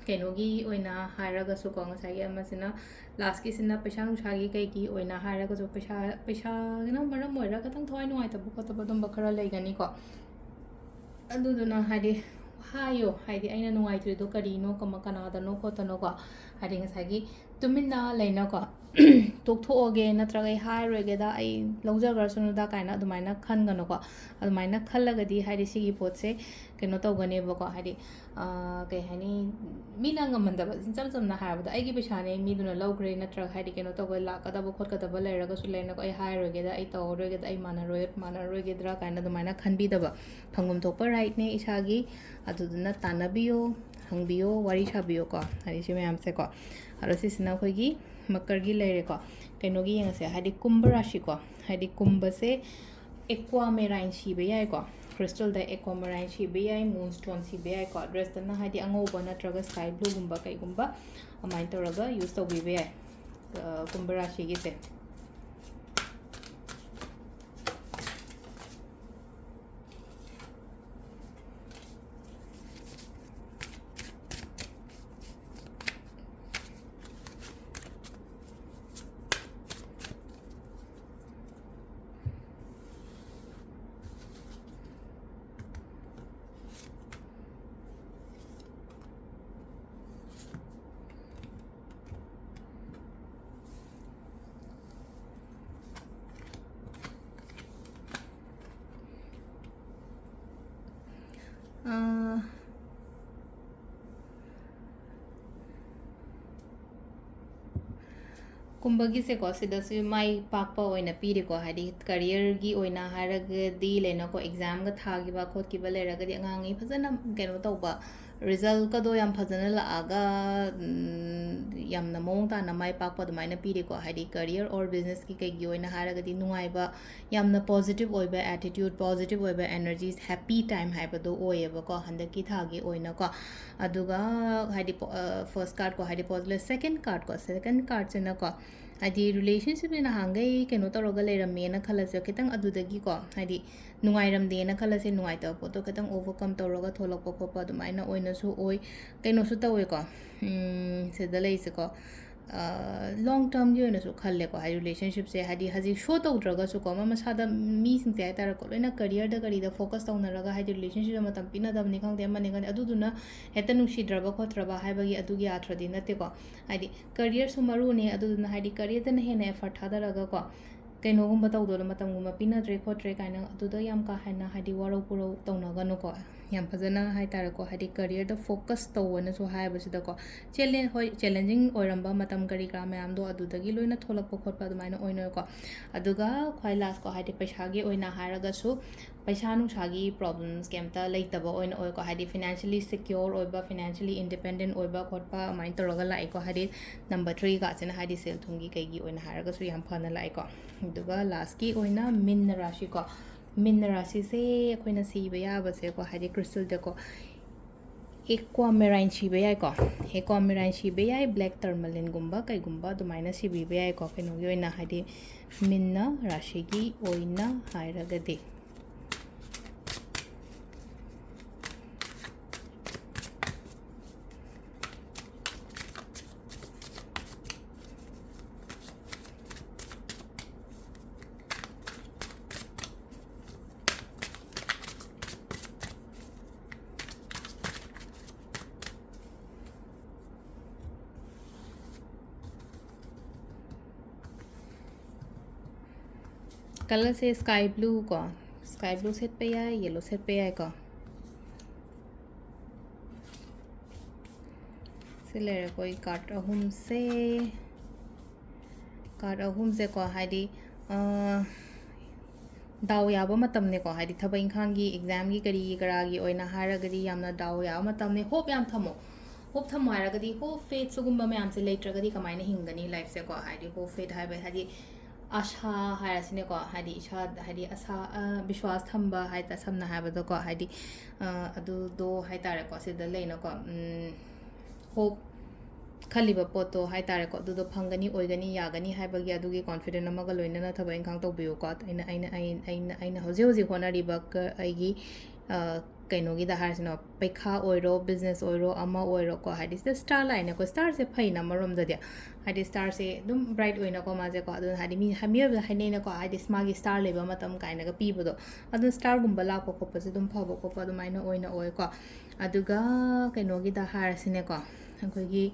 ꯀꯩꯅꯣꯒꯤ ꯑꯣꯏꯅ ꯍꯥꯏꯔꯒꯁꯨꯀꯣ ꯉꯁꯥꯏꯒꯤ ꯑꯃꯁꯤꯅ ꯂꯥꯁꯀꯤꯁꯤꯅ ꯄꯩꯁꯥ ꯅꯨꯡꯁꯥꯒꯤ ꯀꯩꯒꯤ ꯑꯣꯏꯅ ꯍꯥꯏꯔꯒꯁꯨ ꯄꯩꯁꯥꯅ ꯃꯔꯝ ꯑꯣꯏꯔꯒ ꯈꯤꯇꯪ ꯊꯋꯥꯏ ꯅꯨꯡꯉꯥꯏꯇꯕ ꯈꯣꯠꯇꯕ ꯑꯗꯨꯝꯕ ꯈꯔ ꯂꯩꯒꯅꯤꯀꯣ ꯑꯗꯨꯗꯨꯅ ꯍꯥꯏꯗꯤ ꯍꯥꯏꯌꯣ ꯍꯥꯏꯗꯤ ꯑꯩꯅ ꯅꯨꯡꯉꯥꯏꯇ꯭ꯔꯤꯗꯣ ꯀꯔꯤꯅꯣ ꯀꯅꯥꯗꯅꯣ ꯈꯣꯠꯇꯅꯣꯀꯣ ꯍꯥꯏꯗꯤ ꯉꯁꯥꯏꯒꯤ ꯇꯨꯃꯤꯟꯅ ꯂꯩꯅꯀꯣ ꯇꯣꯛꯊꯣꯛꯑꯒꯦ ꯅꯠꯇ꯭ꯔꯒ ꯑꯩ ꯍꯥꯏꯔꯣꯏꯒꯦꯗ ꯑꯩ ꯂꯧꯖꯈ꯭ꯔꯁꯅꯨꯗ ꯀꯥꯏꯅ ꯑꯗꯨꯃꯥꯏꯅ ꯈꯟꯒꯅꯨꯀꯣ ꯑꯗꯨꯃꯥꯏꯅ ꯈꯜꯂꯒꯗꯤ ꯍꯥꯏꯗꯤ ꯁꯤꯒꯤ ꯄꯣꯠꯁꯦ ꯀꯩꯅꯣ ꯇꯧꯒꯅꯦꯕꯀꯣ ꯍꯥꯏꯗꯤ ꯀꯩ ꯍꯥꯏꯅꯤ ꯃꯤꯅ ꯉꯝꯍꯟꯗꯕ ꯏꯆꯝ ꯆꯝꯅ ꯍꯥꯏꯔꯕꯗ ꯑꯩꯒꯤ ꯄꯩꯁꯥꯅꯦ ꯃꯤꯗꯨꯅ ꯂꯧꯈ꯭ꯔꯦ ꯅꯠꯇ꯭ꯔꯒ ꯍꯥꯏꯗꯤ ꯀꯩꯅꯣ ꯇꯧꯕ ꯂꯥꯛꯀꯗꯕ ꯈꯣꯠꯀꯗꯕ ꯂꯩꯔꯒꯁꯨ ꯂꯩꯔꯅꯀꯣ ꯑꯩ ꯍꯥꯏꯔꯣꯏꯒꯦꯗ ꯑꯩ ꯇꯧꯔꯔꯣꯏꯒꯦꯗ ꯑꯩ ꯃꯥꯟꯅꯔꯣꯏꯒꯗ꯭ꯔꯥ ꯀꯥꯏꯅ ꯑꯗꯨꯃꯥꯏꯅ ꯈꯟꯕꯤꯗꯕ ꯐꯪꯐꯝ ꯊꯣꯛꯄ ꯔꯥꯏꯠꯅꯦ ꯏꯁꯥꯒꯤ ꯑꯗꯨꯗꯨꯅ ꯇꯥꯟꯅꯕꯤꯌꯣ ꯍꯪꯕꯤꯌꯣ ꯋꯥꯔꯤ ꯁꯥꯕꯤꯌꯣꯀꯣ ꯍꯥꯏꯗꯤ ꯁꯤ ꯃꯌꯥꯝꯁꯦꯀꯣ ꯑꯗꯣ ꯁꯤꯁꯤꯅ ꯑꯩꯈꯣꯏꯒꯤ ꯃꯀꯔꯒꯤ ꯂꯩꯔꯦꯀꯣ ꯀꯩꯅꯣꯒꯤ ꯌꯦꯡꯉꯁꯦ ꯍꯥꯏꯗꯤ ꯀꯨꯝꯚ ꯔꯥಶꯤꯀꯣ ꯍꯥꯏꯗꯤ ꯀꯨꯝꯚꯁꯦ ꯑꯦꯛꯋꯥ ꯃꯦꯔꯥꯏꯟ ꯁꯤꯕ ꯌꯥꯏꯀꯣ ꯈ꯭ꯔꯤꯁꯇꯜꯗ ꯑꯦꯛꯋꯥ ꯃꯦꯔꯥꯏꯟ ꯁꯤꯕ ꯌꯥꯏ ꯃꯨꯟ ꯁ꯭ꯇꯣꯟ ꯁꯤꯕ ꯌꯥꯏꯀꯣ ꯗ꯭ꯔꯦꯁꯇꯅ ꯍꯥꯏꯗꯤ ꯑꯉꯧꯕ ꯅꯠꯇ꯭ꯔꯒ ꯁ꯭ꯀꯥꯏ ꯕ꯭ꯂꯨꯒꯨꯝꯕ ꯀꯩꯒꯨꯝꯕ ꯑꯗꯨꯃꯥꯏꯅ ꯇꯧꯔꯒ ꯌꯨꯁ ꯇꯧꯕꯤꯕ ꯌꯥꯏ ꯀꯨꯝꯚ ꯔꯥಶꯤꯒꯤꯁꯦ ꯀꯨꯝꯕꯒꯤꯁꯦꯀꯣ ꯁꯤꯗꯁꯨ ꯃꯥꯏ ꯄꯥꯛꯄ ꯑꯣꯏꯅ ꯄꯤꯔꯤꯀꯣ ꯍꯥꯏꯗꯤ ꯀꯔꯤꯌꯔꯒꯤ ꯑꯣꯏꯅ ꯍꯥꯏꯔꯒꯗꯤ ꯂꯩꯅꯀꯣ ꯑꯦꯛꯖꯥꯝꯒ ꯊꯥꯈꯤꯕ ꯈꯣꯠꯈꯤꯕ ꯂꯩꯔꯒꯗꯤ ꯑꯉꯥꯡꯉꯩ ꯐꯖꯅ ꯀꯩꯅꯣ ꯇꯧꯕ ꯔꯤꯖꯜꯀꯗꯣ ꯌꯥꯝ ꯐꯖꯅ ꯂꯥꯛꯑꯒ ꯌꯥꯝꯅ ꯃꯑꯣꯡ ꯇꯥꯅ ꯃꯥꯏ ꯄꯥꯛꯄ ꯑꯗꯨꯃꯥꯏꯅ ꯄꯤꯔꯤꯀꯣ ꯍꯥꯏꯗꯤ ꯀꯔꯤꯌꯔ ꯑꯣꯔ ꯕꯤꯖꯤꯅꯦꯁꯀꯤ ꯀꯩꯒꯤ ꯑꯣꯏꯅ ꯍꯥꯏꯔꯒꯗꯤ ꯅꯨꯡꯉꯥꯏꯕ ꯌꯥꯝꯅ ꯄꯣꯖꯤꯇꯤቭ ꯑꯣꯏꯕ ꯑꯦꯇꯤꯇ꯭ꯌꯨꯠ ꯄꯣꯖꯤꯇꯤቭ ꯑꯣꯏꯕ ꯑꯦꯅꯔꯖꯤꯁ ꯍꯦꯞꯄꯤ ꯇꯥꯏꯝ ꯍꯥꯏꯕꯗꯣ ꯑꯣꯏꯌꯦꯕꯀꯣ ꯍꯟꯗꯛꯀꯤ ꯊꯥꯒꯤ ꯑꯣꯏꯅꯀꯣ ꯑꯗꯨꯒ ꯍꯥꯏꯗꯤ ꯐꯥꯔꯁ ꯀꯥꯔꯠꯀꯣ ꯍꯥꯏꯗꯤ ꯄꯣꯖꯤꯇꯤቭ ꯁꯦꯀꯦꯟ ꯀꯥꯔꯠꯁꯤꯅꯀꯣ ꯍꯥꯏꯗꯤ ꯔꯤꯂꯦꯁꯟꯁꯤꯞꯁꯦ ꯅꯍꯥꯟꯈꯩ ꯀꯩꯅꯣ ꯇꯧꯔꯒ ꯂꯩꯔꯝꯃꯦꯅ ꯈꯜꯂꯁꯦ ꯈꯤꯇꯪ ꯑꯗꯨꯗꯒꯤꯀꯣ ꯍꯥꯏꯗꯤ ꯅꯨꯡꯉꯥꯏꯔꯝꯗꯦꯅ ꯈꯜꯂꯁꯦ ꯅꯨꯡꯉꯥꯏꯇꯕ ꯄꯣꯠꯇꯣ ꯈꯤꯇꯪ ꯑꯣꯚꯔꯀꯝ ꯇꯧꯔꯒ ꯊꯣꯛꯂꯛꯄ ꯈꯣꯠꯄ ꯑꯗꯨꯃꯥꯏꯅ ꯑꯣꯏꯅꯁꯨ ꯑꯣꯏ ꯀꯩꯅꯣꯁꯨ ꯇꯧꯋꯦꯀꯣ ꯁꯤꯗ ꯂꯩꯔꯤꯁꯦꯀꯣ ꯂꯣꯡ ꯇꯔꯝꯒꯤ ꯑꯣꯏꯅꯁꯨ ꯈꯜꯂꯦꯀꯣ ꯍꯥꯏꯗꯤ ꯔꯤꯂꯦꯁꯟꯁꯤꯞꯁꯦ ꯍꯥꯏꯗꯤ ꯍꯧꯖꯤꯛ ꯁꯣ ꯇꯧꯗ꯭ꯔꯒꯁꯨꯀꯣ ꯃꯁꯥꯗ ꯃꯤꯁꯤꯡꯁꯦ ꯍꯥꯏꯇꯥꯔꯦꯀꯣ ꯂꯣꯏꯅ ꯀꯔꯤꯌꯔꯗ ꯀꯔꯤꯗ ꯐꯣꯀꯁ ꯇꯧꯅꯔꯒ ꯍꯥꯏꯗꯤ ꯔꯤꯂꯦꯁꯟꯁꯤꯞꯇ ꯃꯇꯝ ꯄꯤꯅꯗꯕꯅꯤ ꯈꯪꯗꯦ ꯑꯃꯅꯤ ꯈꯪꯗꯦ ꯑꯗꯨꯗꯨꯅ ꯍꯦꯛꯇ ꯅꯨꯡꯁꯤꯗ꯭ꯔꯕ ꯈꯣꯠꯇ꯭ꯔꯕ ꯍꯥꯏꯕꯒꯤ ꯑꯗꯨꯒꯤ ꯑꯥꯊ꯭ꯔꯗꯤ ꯅꯠꯇꯦꯀꯣ ꯍꯥꯏꯗꯤ ꯀꯔꯤꯌꯔꯁꯨ ꯃꯔꯨꯅꯦ ꯑꯗꯨꯗꯨꯅ ꯍꯥꯏꯗꯤ ꯀꯔꯤꯌꯔꯗꯅ ꯍꯦꯟꯅ ꯑꯦꯐꯔꯠ ꯊꯥꯗꯔꯒꯀꯣ ꯀꯩꯅꯣꯒꯨꯝꯕ ꯇꯧꯗꯣꯏꯅꯣ ꯃꯇꯝꯒꯨꯝꯕ ꯄꯤꯅꯗ꯭ꯔꯦ ꯈꯣꯠꯇ꯭ꯔꯦ ꯀꯥꯏꯅ ꯑꯗꯨꯗ ꯌꯥꯝ ꯀꯥ ꯍꯦꯟꯅ ꯍꯥꯏꯗꯤ ꯋꯥꯔꯧ ꯄꯨꯔꯧ ꯇꯧꯅꯒꯅꯨꯀꯣ ꯌꯥꯝ ꯐꯖꯅ ꯍꯥꯏꯇꯥꯔꯦꯀꯣ ꯍꯥꯏꯗꯤ ꯀꯔꯤꯌꯔꯗ ꯐꯣꯀꯁ ꯇꯧꯋꯅꯁꯨ ꯍꯥꯏꯕꯁꯤꯗꯀꯣ ꯍꯣꯏ ꯆꯦꯂꯦꯟꯖꯤꯡ ꯑꯣꯏꯔꯝꯕ ꯃꯇꯝ ꯀꯔꯤ ꯀꯔꯥ ꯃꯌꯥꯝꯗꯣ ꯑꯗꯨꯗꯒꯤ ꯂꯣꯏꯅ ꯊꯣꯛꯂꯛꯄ ꯈꯣꯠꯄ ꯑꯗꯨꯃꯥꯏꯅ ꯑꯣꯏꯅꯀꯣ ꯑꯗꯨꯒ ꯈ꯭ꯋꯥꯏ ꯂꯥꯁꯀꯣ ꯍꯥꯏꯗꯤ ꯄꯩꯁꯥꯒꯤ ꯑꯣꯏꯅ ꯍꯥꯏꯔꯒꯁꯨ ꯄꯩꯁꯥ ꯅꯨꯡꯁꯥꯒꯤ ꯄ꯭ꯔꯣꯕ꯭ꯂꯦꯝꯁ ꯀꯩꯝꯇ ꯂꯩꯇꯕ ꯑꯣꯏꯅ ꯑꯣꯏꯀꯣ ꯍꯥꯏꯗꯤ ꯐꯤꯅꯥꯟꯁꯤꯌꯦꯂꯤ ꯁꯤꯀ꯭ꯌꯣꯔ ꯑꯣꯏꯕ ꯐꯤꯅꯥꯟꯁꯤꯌꯦꯂꯤ ꯏꯟꯗꯤꯄꯦꯟꯗꯦꯟ ꯑꯣꯏꯕ ꯈꯣꯠꯄ ꯑꯗꯨꯃꯥꯏꯅ ꯇꯧꯔꯒ ꯂꯥꯛꯏꯀꯣ ꯍꯥꯏꯗꯤ ꯅꯝꯕꯔ 3 ꯀꯥꯔꯠꯁꯤꯅ ꯍꯥꯏꯗꯤ ꯁꯦꯜ ꯊꯨꯝꯒꯤ ꯀꯩꯒꯤ ꯑꯣꯏꯅ ꯍꯥꯏꯔꯒꯁꯨ ꯌꯥꯝ ꯐꯅ ꯂꯥꯛꯏꯀꯣ ꯑꯗꯨꯒ ꯂꯥꯁꯀꯤ ꯑꯣꯏꯅ ꯃꯤꯟꯅ ꯔꯥಶꯤꯀꯣ ꯃꯤꯟꯅ ꯔꯥಶꯤꯁꯦ ꯑꯩꯈꯣꯏꯅ ꯁꯤꯕ ꯌꯥꯕꯁꯦꯀꯣ ꯍꯥꯏꯗꯤ ꯀ꯭ꯔꯤꯁꯇꯜꯗꯀꯣ ꯑꯦꯛꯋꯥ ꯃꯦꯔꯥꯏꯟ ꯁꯤꯕ ꯌꯥꯏꯀꯣ ꯑꯦꯛꯋꯥ ꯃꯦꯔꯥꯏꯟ ꯁꯤꯕ ꯌꯥꯏ ꯕ꯭ꯂꯦꯛ ꯇꯔꯃꯂꯤꯟꯒꯨꯝꯕ ꯀꯩꯒꯨꯝꯕ ꯑꯗꯨꯃꯥꯏꯅ ꯁꯤꯕꯤꯕ ꯌꯥꯏꯀꯣ ꯀꯩꯅꯣꯒꯤ ꯑꯣꯏꯅ ꯍꯥꯏꯗꯤ ꯃꯤꯟꯅ ꯔꯥಶꯤꯒꯤ ꯑꯣꯏꯅ ꯍꯥꯏꯔꯒꯗꯤ color se sky blue ko sky blue set pe ya yellow set pe ya ko se le koi card ahum se ko haidi daw yaba matam ne ko haidi thaba inkhang gi exam gi kara gi oina hara gadi yamna daw yaba matam ne hope yam thamo hope thamo hara gadi hope faith sugumba me am se later gadi kamaina hingani life se ko haidi hope faith haidi asha hara sine ko haidi asa bishwas thamba haita samna habado ko haidi adu do haitare ko se da leina ko hope khaliba poto haitare ko du do phangani oigani yagani haibagi adugi confident amaga loina na thaba inkhang to biu ko aina hoje honari bak aigi kainogi da harsino pekha oiro business oiro ama oiro ko haidi star line ko star se phaina marom da dia haidi star se dum bright oina ko maje ko adu haidi mi hamia haine ko haidi smagi star leba matam kaina ga pibodo adu star gumba la ko ko se dum phabo ko adu maina oina oi ko aduga kainogi da harsine ko ꯑꯩꯈꯣꯏꯒꯤ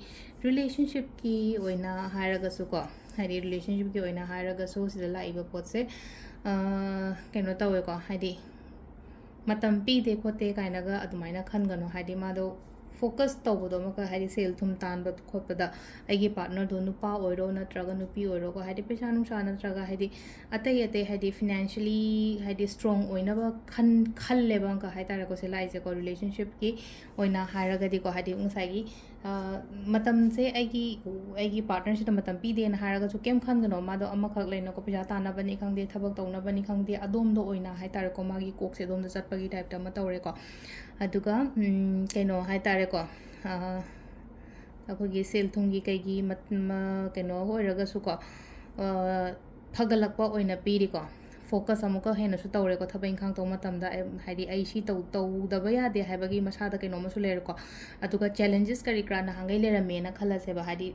ꯔꯤꯂꯦꯁꯟꯁꯤꯞꯀꯤ ꯑꯣꯏꯅ ꯍꯥꯏꯔꯒꯁꯨꯀꯣ ꯍꯥꯏꯗꯤ ꯔꯤꯂꯦꯁꯟꯁꯤꯞꯀꯤ ꯑꯣꯏꯅ ꯍꯥꯏꯔꯒꯁꯨ ꯁꯤꯗ ꯂꯥꯛꯏꯕ ꯄꯣꯠꯁꯦ ꯀꯩꯅꯣ ꯇꯧꯋꯦꯀꯣ ꯍꯥꯏꯗꯤ ꯃꯇꯝ ꯄꯤꯗꯦ ꯈꯣꯠꯇꯦ ꯀꯥꯏꯅꯒ ꯑꯗꯨꯃꯥꯏꯅ ꯈꯟꯒꯅꯣ ꯍꯥꯏꯗꯤ ꯃꯥꯗꯣ ꯐꯣꯀꯁ ꯇꯧꯕꯗꯣ ꯑꯃꯨꯛꯀ ꯍꯥꯏꯗꯤ ꯁꯦꯜ ꯊꯨꯝ ꯇꯥꯟꯕ ꯈꯣꯠꯄꯗ ꯑꯩꯒꯤ ꯄꯥꯔꯠꯅꯔꯗꯣ ꯅꯨꯄꯥ ꯑꯣꯏꯔꯣ ꯅꯠꯇ꯭ꯔꯒ ꯅꯨꯄꯤ ꯑꯣꯏꯔꯣꯀꯣ ꯍꯥꯏꯗꯤ ꯄꯩꯁꯥ ꯅꯨꯡꯁꯥ ꯅꯠꯇ꯭ꯔꯒ ꯍꯥꯏꯗꯤ ꯑꯇꯩ ꯍꯥꯏꯗꯤ ꯐꯤꯅꯥꯟꯁꯤꯌꯦꯂꯤ ꯍꯥꯏꯗꯤ ꯁ꯭ꯇ꯭ꯔꯣꯡ ꯑꯣꯏꯅꯕ ꯈꯜꯂꯦꯕ ꯑꯃꯨꯛꯀ ꯍꯥꯏꯇꯥꯔꯦꯀꯣ ꯁꯤ ꯂꯥꯛꯏꯁꯦꯀꯣ ꯔꯤꯂꯦꯁꯟꯁꯤꯞꯀꯤ ꯑꯣꯏꯅ ꯍꯥꯏꯔꯒꯗꯤꯀꯣ ꯍꯥꯏꯗꯤ ꯉꯁꯥꯏꯒꯤ ꯃꯇꯝꯁꯦ ꯑꯩꯒꯤ ꯄꯥꯔꯠꯅꯔꯁꯤꯗ ꯃꯇꯝ ꯄꯤꯗꯦꯅ ꯍꯥꯏꯔꯒꯁꯨ ꯀꯩꯝ ꯈꯟꯒꯅꯣ ꯃꯥꯗꯣ ꯑꯃꯈꯛ ꯂꯩꯅꯀꯣ ꯄꯩꯁꯥ ꯇꯥꯟꯅꯕꯅꯤ ꯈꯪꯗꯦ ꯊꯕꯛ ꯇꯧꯅꯕꯅꯤ ꯈꯪꯗꯦ ꯑꯗꯣꯝꯗ ꯑꯣꯏꯅ ꯍꯥꯏꯇꯥꯔꯦꯀꯣ ꯃꯥꯒꯤ ꯀꯣꯛꯁꯦ ꯑꯗꯣꯝꯗ ꯆꯠꯄꯒꯤ ꯇꯥꯏꯞꯇ ꯑꯃ ꯇꯧꯔꯦꯀꯣ ꯑꯗꯨꯒ ꯀꯩꯅꯣ ꯍꯥꯏꯇꯥꯔꯦꯀꯣ ꯑꯩꯈꯣꯏꯒꯤ ꯁꯦꯜ ꯊꯨꯝꯒꯤ ꯀꯩꯒꯤ ꯀꯩꯅꯣ ꯑꯣꯏꯔꯒꯁꯨꯀꯣ ꯐꯒꯠꯂꯛꯄ ꯑꯣꯏꯅ ꯄꯤꯔꯤꯀꯣ ꯐꯣꯀꯁ ꯑꯃꯨꯛꯀ ꯍꯦꯟꯅꯁꯨ ꯇꯧꯔꯦꯀꯣ ꯊꯕꯛ ꯏꯪꯈꯥꯡ ꯇꯧꯕ ꯃꯇꯝꯗ ꯍꯥꯏꯗꯤ ꯑꯩ ꯁꯤ ꯇꯧꯗꯕ ꯌꯥꯗꯦ ꯍꯥꯏꯕꯒꯤ ꯃꯁꯥꯗ ꯀꯩꯅꯣꯃꯁꯨ ꯂꯩꯔꯦꯀꯣ ꯑꯗꯨꯒ ꯆꯦꯂꯦꯟꯖꯦꯁ ꯀꯔꯤ ꯀꯔꯥ ꯅꯍꯥꯟꯒꯩ ꯂꯩꯔꯝꯃꯦꯅ ꯈꯜꯂꯁꯦꯕ ꯍꯥꯏꯗꯤ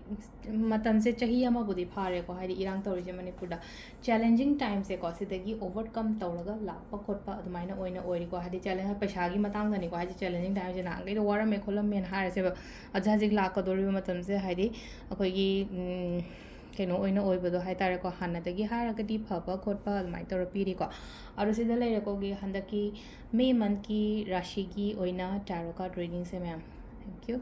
ꯃꯇꯝꯁꯦ ꯆꯍꯤ ꯑꯃꯕꯨꯗꯤ ꯐꯥꯔꯦꯀꯣ ꯍꯥꯏꯗꯤ ꯏꯔꯥꯡ ꯇꯧꯔꯤꯁꯦ ꯃꯅꯤꯄꯨꯔꯗ ꯆꯦꯂꯦꯟꯖꯤꯡ ꯇꯥꯏꯝꯁꯦꯀꯣ ꯁꯤꯗꯒꯤ ꯑꯣꯚꯔꯀꯝ ꯇꯧꯔꯒ ꯂꯥꯛꯄ ꯈꯣꯠꯄ ꯑꯗꯨꯃꯥꯏꯅ ꯑꯣꯏꯔꯤꯀꯣ ꯍꯥꯏꯗꯤ ꯄꯩꯁꯥꯒꯤ ꯃꯇꯥꯡꯗꯅꯤꯀോ ꯍꯥꯏꯗꯤ ꯆꯦꯂꯦꯟꯖꯤꯡ ꯇꯥꯏꯝꯁꯦ ꯅꯍꯥꯟꯒꯩꯗꯣ ꯋꯥꯔꯝꯃꯦ ꯈꯣꯠꯂꯝꯃꯦꯅ ꯍꯥꯏꯔꯁꯦꯕ ꯑꯗꯨ ꯍꯧꯖꯤꯛ ꯂꯥꯛꯀꯗꯧꯔꯤꯕ ꯃꯇꯝꯁꯦ ꯍꯥꯏꯗꯤ ꯑꯩꯈꯣꯏꯒꯤ ꯀꯩꯅꯣ ꯑꯣꯏꯅ ꯑꯣꯏꯕꯗꯣ ꯍꯥꯏꯇꯥꯔꯦꯀꯣ ꯍꯥꯟꯅꯗꯒꯤ ꯍꯥꯏꯔꯒꯗꯤ ꯐꯕ ꯈꯣꯠꯄ ꯑꯗꯨꯃꯥꯏꯅ ꯇꯧꯔ ꯄꯤꯔꯤꯀꯣ ꯑꯗꯣ ꯁꯤꯗ ꯂꯩꯔꯦꯀꯣꯒꯤ ꯍꯟꯗꯛꯀꯤ ꯃꯦ ꯃꯟꯊꯀꯤ ꯔꯥಶꯤꯒꯤ ꯑꯣꯏꯅ ꯇꯥꯔꯣ ꯀꯥꯔꯗ ꯔꯤꯗꯤꯡꯁꯦ ꯃꯌꯥꯝ ꯊꯦꯡꯛ ꯌꯨ